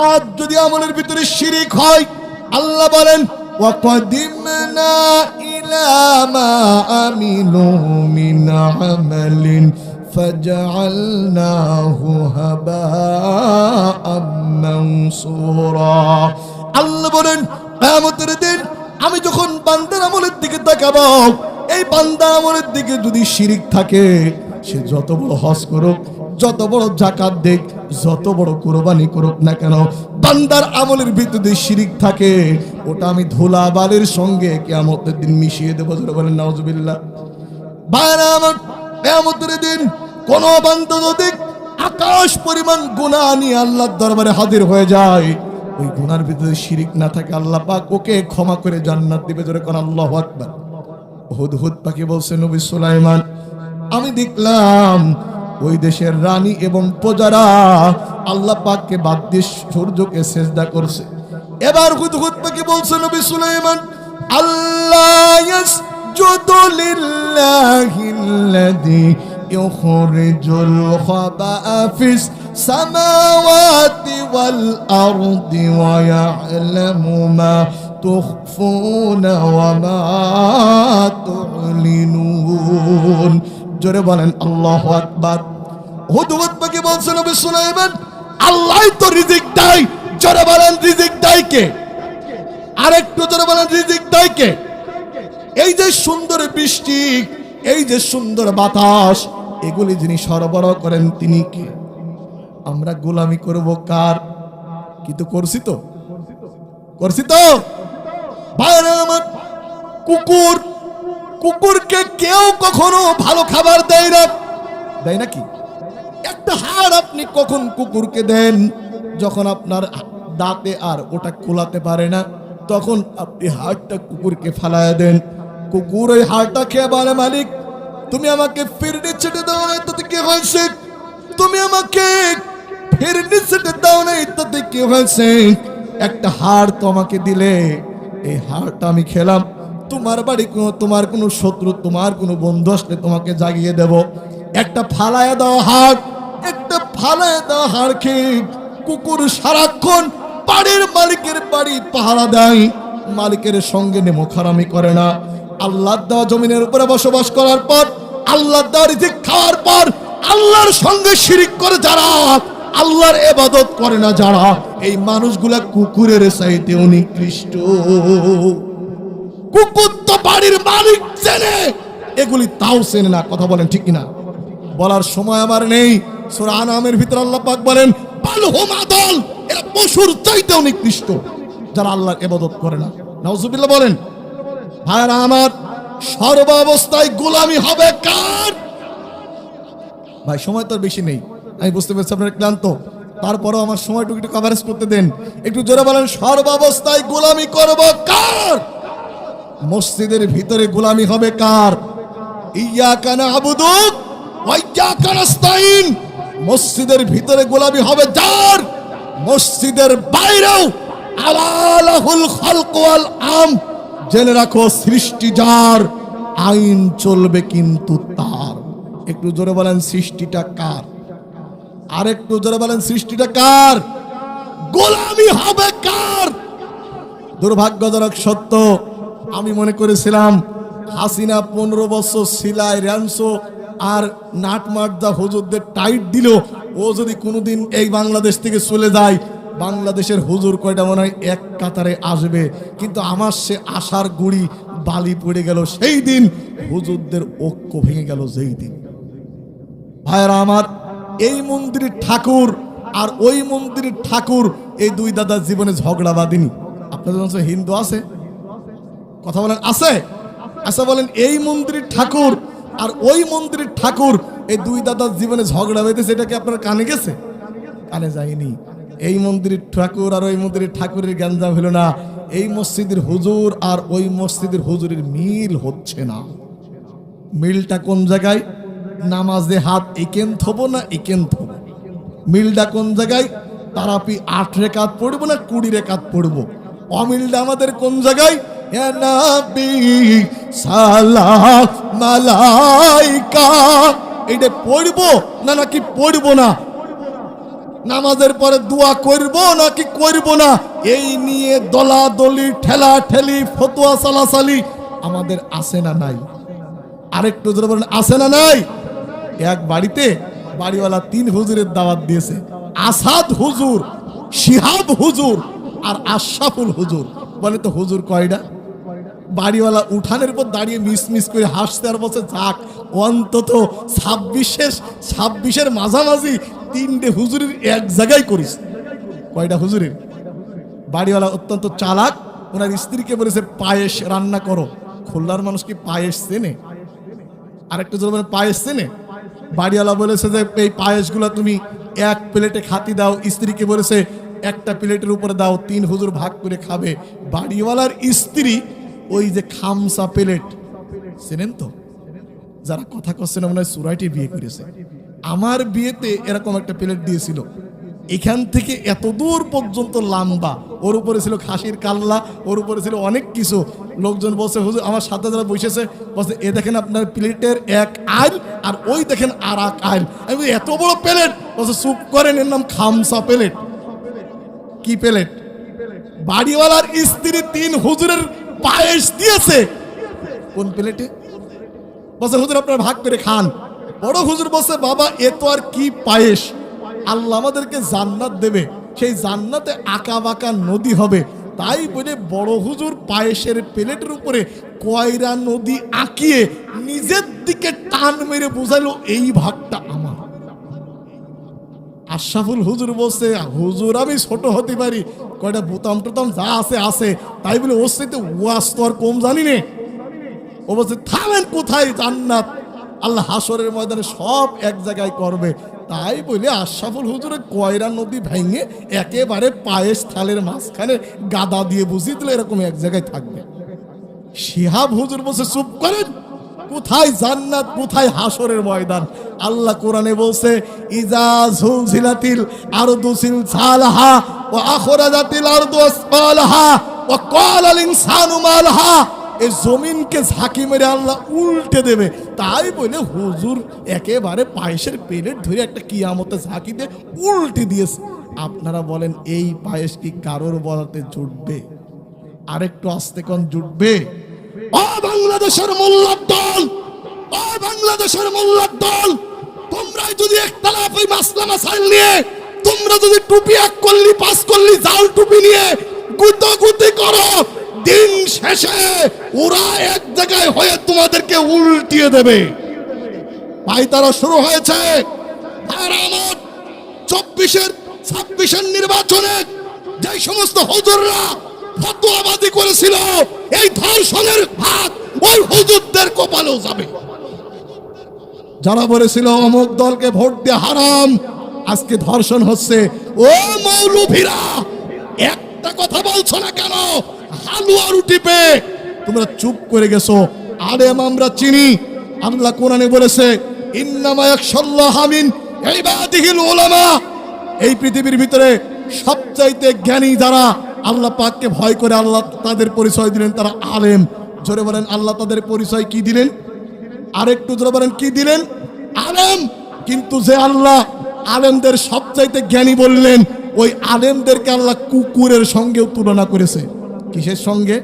[SPEAKER 1] আর যদি আমলের ভিতরে শিরিক হয়, আল্লাহ বলেন ওয়াকাদিমনা ইলা মা আমিলু মিন আমালিন ফাজআলনাহু হাবাআম মানসুরা। আল্লাহ বলেন কিয়ামতের দিন আমি যখন বান্দার আমলের দিকে তাকাবো, এই বান্দা আমলের দিকে যদি শিরিক থাকে, সে যত বড় হজ করুক, যত বড় যাকাত দেখ, যত বড় কুরবানি করুক না কেন, বান্দার আমলের ভিতরে শিরিক থাকে, ওটা আমি ধুলা বালির সঙ্গে কিয়ামতের দিন মিশিয়ে দেবো। যারা বলেন নাউজুবিল্লাহ। ভাইরা আমার, কিয়ামতের দিন কোন বান্দা যদি আকাশ পরিমাণ গুনাহ নিয়ে আল্লাহর দরবারে হাজির হয়ে যায়, ওই গুনার ভিতরে শিরিক না থাকে আল্লাহ পাক ওকে ক্ষমা করে জান্নাত দিবে। জোরে কোন আল্লাহু আকবার। হুদহুদ পাখি বলছে নবী সুলাইমান, আমি দেখলাম ওই দেশের রানী এবং প্রজারা আল্লাহ পাককে বাদ দিয়ে সূর্যকে সিজদা করছে। এবার হুদহুদ পাখি বলছে নবী সুলাইমান, আল্লাহ ইয়াসজুদু লিল্লাহিল্লাযী ইউখরিজুল খাবা'a ফিস সামাওয়াতি ওয়াল আরদি ওয়া ইয়া'লামু মা তুখফুনা ওয়া মা তু'লিনুন। জোরে বলেন আল্লাহু আকবার। হুদহুদ পাখি বলছে নবী সুলাইমান, আল্লাহই তো রিজিক দেয়। জোরে বলেন রিজিক দেয় কে? আরেকটু জোরে বলেন রিজিক দেয় কে? এই যে সুন্দর বৃষ্টি, এই যে সুন্দর বাতাস, এগুলি যিনি সরবরাহ করেন তিনি কে? আমরা গোলামি করব কার? কিন্তু করছি তো, করছি তো ভাইরা আমার। কুকুর, কুকুরকে কেউ কখনো ভালো খাবার দেয় না, দেয় নাকি? একটা হাড় আপনি কখন কুকুরকে দেন? যখন আপনার দাঁতে আর ওটা কোলাতে পারে না, তখন আপনি হাড়টা কুকুরকে ফালায় দেন। কুকুর ওই হাড়টা খেয়ে বলে, মালিক তুমি আমাকে ফিরনি ছেটে দাও না, তাতে কি হয়েছে? তুমি আমাকে ফিরনি ছেটে দাও না, তাতে কি হয়েছে? একটা হাড় তো আমাকে দিলে, এই হাড়টা আমি খেলাম। তোমার বাড়ি তোমার কোনো শত্রু, তোমার কোনো বন্ধু আসলে তোমাকে জাগিয়ে দেব। একটা ফালায় দাও হাড়, একটা ফালায় দাও হাড় খেয়ে কুকুর সারাক্ষণ বাড়ির মালিকের বাড়ি পাহারা দেয়, মালিকের সঙ্গে নেমোখারামি করে না। আল্লাহর দেওয়া জমিনের উপরে বসবাস করার পর, আল্লাহর দেওয়া রিজিক খাওয়ার পর আল্লাহর সঙ্গে শিরিক করে যারা, আল্লাহর ইবাদত করে না যারা, এই মানুষগুলা কুকুরের চাইতেও নিকৃষ্ট। কুকুর তো বাড়ির মালিক চেনে, এগুলি তাও চেনে না। কথা বলেন ঠিক কিনা? বলার সময় আমার নেই। সূরা আনামের ভিতর আল্লাহ পাক বলেন, বালহুম আদল, এরা পশুর চাইতেও নিকৃষ্ট যারা আল্লাহর ইবাদত করে না। নাউজুবিল্লাহ বলেন। ভাইরা আমার, সর্বাবস্থায় গোলামি হবে কার? ভাই সময় তো বেশি নেই, আমি বুঝতে পারছি আপনারা ক্লান্ত, তারপরেও আমার সময়টুকু একটু কভারেজ করতে দেন। একটু জোরে বলেন, সর্বাবস্থায় গোলামি করব কার? মসজিদের ভিতরে গোলামি হবে কার? ইয়াকা না'বুদু ওয়া ইয়াকা নাস্তাইন। মসজিদের ভিতরে গোলামি হবে যার, মসজিদের বাইরেও আলালাহুল খালক ওয়াল আম। জেনে রাখো, সৃষ্টি যার, আইন চলবে কিন্তু তার। একটু জোরে বলেন সৃষ্টিটা কার? আর একটু জোরে বলেন সৃষ্টিটা কার? গোলামি হবে কার? দুর্ভাগ্যজনক সত্য, আমি মনে করেছিলাম হাসিনা 15 বছর সিলাই র্যানসো আর নাটমার্দা হুজুরদের টাইট দিল, ও যদি কোনোদিন এই বাংলাদেশ থেকে চলে যায়, বাংলাদেশের হুজুর কয়টা মনে হয় এক কাতারে আসবে। কিন্তু আমার সে আশার গুড়ি বালি পড়ে গেল সেই দিন, হুজুরদের ঐক্য ভেঙে গেল যেই দিন। ভাইরা আমার, এই মন্দিরের ঠাকুর আর ওই মন্দিরের ঠাকুর, এই দুই দাদার জীবনে ঝগড়া বাঁধেনি। আপনাদের অঞ্চলে হিন্দু আছে? কথা বলেন আছে? আচ্ছা বলেন, এই মন্দিরের ঠাকুর আর ওই মন্দিরের ঠাকুর, এই দুই দাদার জীবনে ঝগড়া বেঁধেছে, এটা কি আপনার কানে গেছে? কানে যায়নি। এই মন্দিরের ঠাকুর আর ওই মন্দিরের ঠাকুরের গ্যাঞ্জাম হলো না, এই মসজিদের হুজুর আর ওই মসজিদের হুজুরের মিল হচ্ছে না। মিলটা কোন জায়গায়? নামাজে হাত একেন থবো না একেন থবো। মিলটা কোন জায়গায়? তারাপি 8 রেকাত পড়বো না 20 রেকাত পড়বো। অমিলটা আমাদের কোন জায়গায়? ইয়া নবী সালাম মালাইকা, এইটা পড়বো না নাকি পড়বো না? নামাজের পরে দোয়া করব নাকি করব না, এই নিয়ে দলাদলি ঠেলা ঠেলি ফতোয়া সালাসালি আমাদের আছে না নাই? আরেকটু জোরে বলেন, আছে না নাই? এক বাড়িতে বাড়িওয়ালা 3 হুজুরের দাওয়াত দিয়েছে, আসাদ হুজুর, শিহাব হুজুর আর আশরাফুল হুজুর। বলে তো হুজুর কয়টা? বাড়িওয়ালা উঠানের পর দাঁড়িয়ে মিস করে হাসতে আর বলছে, যাক অন্তত 26-এর মাঝামাঝি 3টে হুজুরের এক জায়গায় করিস। কয়টা হুজুরের? বাড়িওয়ালা অত্যন্ত চালাক, ওনার স্ত্রীকে বলেছে পায়েস রান্না করো। খুলনার মানুষ কি পায়েস চেনে? আরেকটা জোরে বলেন, পায়েস চেনে? বাড়িওয়ালা বলেছে যে এই পায়েসগুলো তুমি 1 প্লেটে খাতি দাও। স্ত্রীকে বলেছে একটা প্লেটের উপরে দাও, 3 হুজুর ভাগ করে খাবে। বাড়িওয়ালার স্ত্রী ওই যে খামসা প্লেট চেনেন তো, যারা কথা করছে না মনে হয় সুরাইটি বিয়ে করেছে। আমার বিয়েতে এরকম একটা প্লেট দিয়েছিল, এখান থেকে এত দূর পর্যন্ত লম্বা, ওর উপরে ছিল খাসির কাল্লা, ওর উপরে ছিল অনেক কিছু। লোকজন বলছে হুজুর, আমার সাথে যারা বসেছে বলছে এ দেখেন আপনার প্লেটের এক আইল আর ওই দেখেন আর এক আইল। আমি বলি, এত বড় প্লেট? বলছে চুপ করেন, এর নাম খামসা প্লেট। কি প্লেট? বাড়িওয়ালার স্ত্রী 3 হুজুরের পায়েস দিয়েছে। কোন প্লেটে? বলছে হুজুর আপনার ভাগ করে খান। বড় হুজুর বলছে বাবা এ তো আর কি পায়েস, আল্লাহ আমাদেরকে জান্নাত দেবে, সেই জান্নাতে আঁকা বাঁকা নদী হবে। তাই বলে বড় হুজুর পায়েসের প্লেটের উপরে কয়রা নদী আঁকিয়ে নিজের দিকে টান মেরে বোঝালো এই ভাগটা আমার। আশরাফুল হুজুর বলছে হুজুর আমি ছোট হতে পারি, কয়টা বোতাম টোতাম যা আছে আছে, তাই বলে ওর সাথে ওয়াজ তো আর কম জানি নে। ও বলছে থামেন, কোথায় জান্নাত? আল্লাহ হাসরের ময়দানে সব এক জায়গায় করবে। তাই বলে আশরাফুল হুজুরের কয়রা নদী ভেঙে একেবারে পায়েস থালের মাঝখানে গাদা দিয়ে বুঝিয়ে দিলে এরকম এক জায়গায় থাকবে। শিহাব হুজুর বলছে চুপ করেন, কোথায় জান্নাত, কোথায় হাসরের ময়দান? আল্লাহ কোরআনে বলছে ইজা জুলজিলাতিল আরদু জিলজালাহা ওয়া আখরাজাতিল আরদু আসফালাহা ওয়া ক্বালাল ইনসানু মা লাহা। এই জমিনকে ঝাঁকি মেরে আল্লাহ উল্টে দেবে। তাই বলে হুজুর একেবারে পায়েসের প্লেট ধরে একটা কিয়ামতে ঝাঁকি দিয়ে উল্টে দিয়েছে। আপনারা বলেন এই পায়েস কি কারোর বলাতে জুটবে? আরেকটু আস্তে কোন জুটবে? ও বাংলাদেশের মোল্লার দল, ও বাংলাদেশের মোল্লার দল, তোমরা যদি একতলাফ ওই মাসলা মাসাইল নিয়ে, তোমরা যদি টুপি 1 কল্লি 5 কল্লি জাল টুপি নিয়ে গুতাগুতি করো, দিন শেষে ওরা এক জায়গায় হয়ে তোমাদেরকে উল্টিয়ে দেবে। পায়তারা শুরু হয়েছে। আর আমার 24-26 নির্বাচনে যে সমস্ত হুজুররা ফতোয়াবাজি করেছিল, এই ধর্ষণের ভাগ ওই হুজুরদের কপালেও যাবে। যারা বলেছিল অমুক দলকে ভোট দিয়ে হারাম, আজকে ধর্ষণ হচ্ছে। ও মৌলভীরা একটা কথা বলছো না কেন? হালুয়া রুটি পেয়ে তোমরা চুপ করে গেছো। আলেম আমরা চিনি, আল্লাহ কোরআনে বলেছে ইন্নামা ইয়াখশাল্লাহা মিন ইবাদিহিল উলামা। এই পৃথিবীর ভিতরে সবচাইতে জ্ঞানী যারা আল্লাহ পাককে ভয় করে, আল্লাহ তাদের পরিচয় দিলেন তারা আলেম। জোরে বলেন আল্লাহ তাদের পরিচয় কি দিলেন? আরেকটু জোরে বলেন কি দিলেন? আলেম। কিন্তু যে আল্লাহ আলেমদের সবচাইতে জ্ঞানী বললেন, ওই আলেমদেরকে আল্লাহ কুকুরের সঙ্গেও তুলনা করেছে। কিসের সঙ্গে?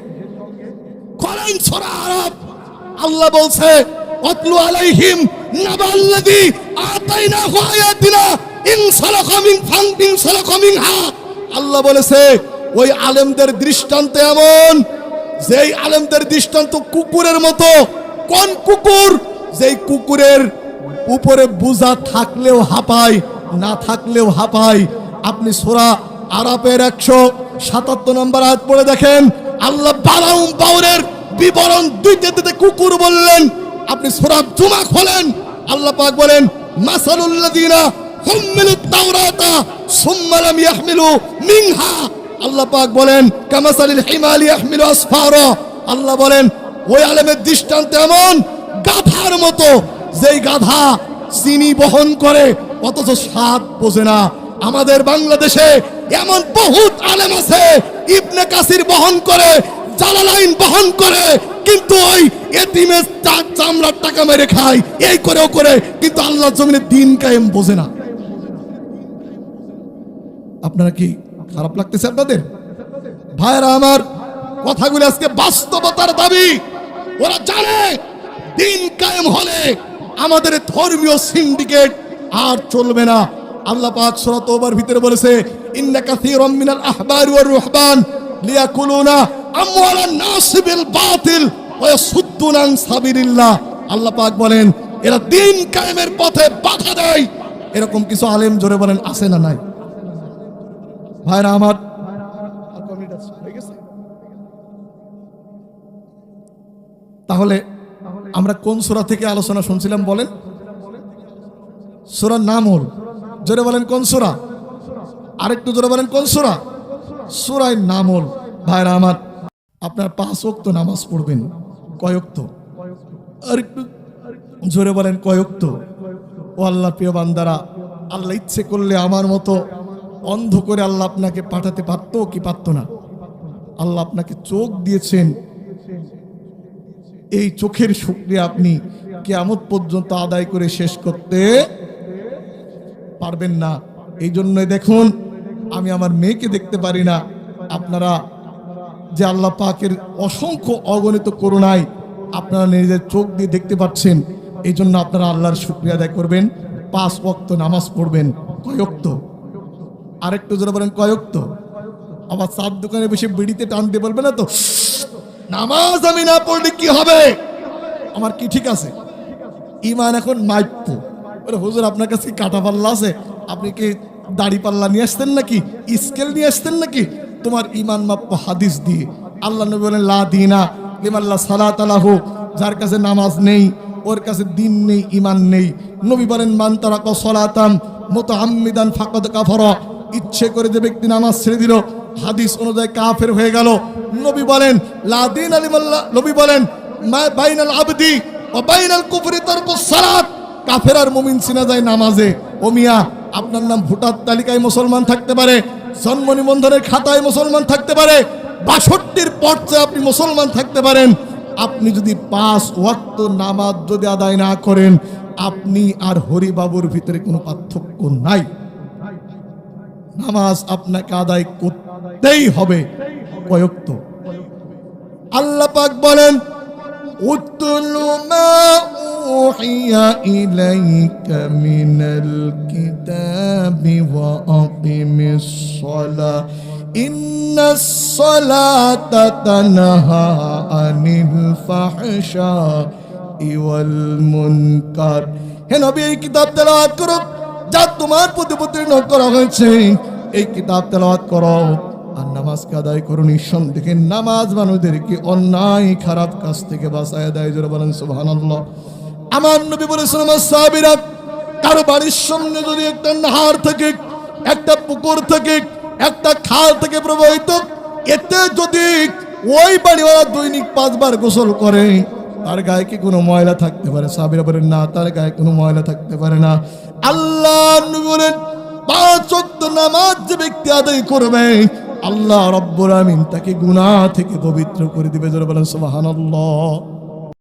[SPEAKER 1] কোরআন সূরা আরাফ আল্লাহ বলছে ওয়াতলু আলাইহিম নাবাল্লাযী আতাইনাহু আয়াতিনা ইনসালাখা মিনহা। আল্লাহ বলেছে ওই আলেমদের দৃষ্টান্ত এমন, যেই আলেমদের দৃষ্টান্ত কুকুরের মতো। কোন কুকুর? যেই কুকুরের উপরে বোঝা থাকলেও হাঁপায়, না থাকলেও হাঁপায়। আপনি সূরা আরাফের 177 নম্বর আয়াত পড়ে দেখেন, আল্লাহ বালাউম বাউরের বিবরণ দিতে কুকুর বললেন। আপনি সূরা জুমা খোলেন, আল্লাহ পাক বলেন মাসালুল লাযিনা হুম্মিলুত তাওরাতা সুম্মা লাম ইয়াহমিলু মিনহা। আল্লাহ পাক বলেন কামাসালিল হিমালি ইয়াহমিলু আসফারা। আল্লাহ বলেন ওই আলেমের দৃষ্টান্ত এমন গাধার মতো, যেই গাধা চিনি বহন করে অথচ স্বাদ বোঝে না। আমাদের বাংলাদেশে এমন বহুত আলেম আছে, ইবনে কাসির বহন করে, জালালাইন বহন করে, কিন্তু ওই এতিমের চামড়ার টাকা মেরে খায়, এই করেও করে, কিন্তু আল্লাহর জমিনে দিন কায়েম বোঝে না। আপনারা কি খারাপ লাগতেছে আপনাদের? ভাইরা আমার, কথাগুলো আজকে বাস্তবতার দাবি। ওরা জানে দিন কায়েম হলে আমাদের ধর্মীয় সিন্ডিকেট আর চলবে না। আল্লাহ পাক সূরা তাওবার ভিতরে বলেছে ইন্না কাসীরাম মিনাল আহবারি ওয়ার রুহবান লিয়াকুলুনা আমওয়ালান নাস বিল বাতিল ওয়া ইয়াসুদ্দুনা আন সাবিলিল্লাহ। আল্লাহ পাক বলেন এরা দিন কায়েমের পথে বাধা দেয়। এরকম কিছু আলেম জোরে বলেন আছে না নাই? ভাইরা আমার, আর কয় মিনিট আছে? হয়ে গেছে? তাহলে আমরা কোন সূরা থেকে আলোচনা শুনছিলাম বলেন? সূরা নামল। জোরে বলেন কোন সূরা? আরেকটু জোরে বলেন কোন সূরা? সূরা নামল। ভাইরা আমার, আপনার 5 ওয়াক্ত নামাজ পড়বেন। কয় ওয়াক্ত? আরেকটু জোরে বলেন কয় ওয়াক্ত? ও আল্লাহ প্রিয় বান্দারা, আল্লাহ ইচ্ছে করলে আমার মতো অন্ধ করে আল্লাহ আপনাকে পাঠাতে পারতো কি পারতো না? আল্লাহ আপনাকে চোখ দিয়েছেন, এই চোখের শুকরিয়া আপনি কিয়ামত পর্যন্ত আদায় করে শেষ করতে পারবেন না। এই জন্যই দেখুন, আমি আমার মেয়েকে দেখতে পারি না, আপনারা যে আল্লাহ পাকের অসংখ্য অগণিত করুণায় আপনারা নিজের চোখ দিয়ে দেখতে পাচ্ছেন, এই জন্য আপনারা আল্লাহর শুকরিয়া আদায় করবেন। 5 ওয়াক্ত নামাজ পড়বেন। কয় ওয়াক্ত? আরেকটু জোরে বলেন কয় ওয়াক্ত? আবার চার দোকানে বসে বিড়িতে টান দিয়ে বলবে না তো, নামাজ আমি না পড়লে কি হবে, আমার কি ঠিক আছে? ইমান এখন মাইপ্য। ওরে হুজুর, আপনার কাছে কি কাটা পাল্লা আছে? আপনি কি দাড়ি পাল্লা নিয়ে আসতেন নাকি? স্কেল নিয়ে আসতেন নাকি? তোমার ইমান মাপ্য হাদিস দিয়ে। আল্লাহ নবী বলেন, লা দিনা লিমাল্লা সালাত আলাহু, যার কাছে নামাজ নেই ওর কাছে দিন নেই, ইমান নেই। নবী বলেন, মান তারাকা সালাতাম মুতাআম্মিদান ফাকাদ কাফারা, ইচ্ছে করে যে ব্যক্তি নামাজ ছেড়ে দিল হাদিস অনুযায়ী কাফের হয়ে গেল। নবী বলেন, লা দিনা লিমাল্লা, নবী বলেন, মা বাইনাল আবদি ওয়া বাইনাল কুফরি তারকুস সালাত, কাফের আর মুমিন চিনা যায় নামাজে। ও মিয়া, আপনার নাম ভোটার তালিকায় মুসলমান থাকতে পারে, জন্ম নিবন্ধনের খাতায় মুসলমান থাকতে পারে, ৬২র পর্যায়ে আপনি মুসলমান থাকতে পারেন, আপনি যদি 5 ওয়াক্ত নামাজ যদি আদায় না করেন, আপনি আর হরিবাবুর ভিতরে কোনো পার্থক্য নাই। নামাজ আপনাকে আদায় করতেই হবে। কয় ওয়াক্ত? আল্লাহ পাক বলেন, উতলু মা উহিয়া ইলাইকা মিনাল কিতাবি ওয়া আকিমিস সালাহ ইন্নাস সালাতা তানহা আনিল ফাহশাই ওয়াল মুনকার। হে নবী, এই কিতাব তেলাওয়াত করো, যা তোমার প্রতি অবতীর্ণ করা হয়েছে, এই কিতাব তেলাওয়াত করো আর নামাজকে আদায় করো। নিঃসন্দেহে নামাজ মানুষদেরকে অন্যায় খারাপ কাজ থেকে বাঁচায় দেয়। জোরে বলেন সুবহানাল্লাহ। আমার নবী বলেছেন, আমার সাহাবীরা, কারো বাড়ির সামনে যদি একটা নাহার থেকে, একটা পুকুর থেকে, একটা খাল থেকে প্রবাহিত, এতে যদি ওই বাড়িওয়ালা দৈনিক 5 বার গোসল করে, তার গায়ে কি কোনো ময়লা থাকতে পারে? সাহাবীরা বলেন, না, তার গায়ে কোনো ময়লা থাকতে পারে না। আল্লাহ নবী বলেন, 5 ওয়াক্ত নামাজ যে ব্যক্তি আদায় করবে, আল্লাহ রাব্বুল আমিন তাকে গুনাহ থেকে পবিত্র করে দিবে। জোরে বলেন সুবহানাল্লাহ।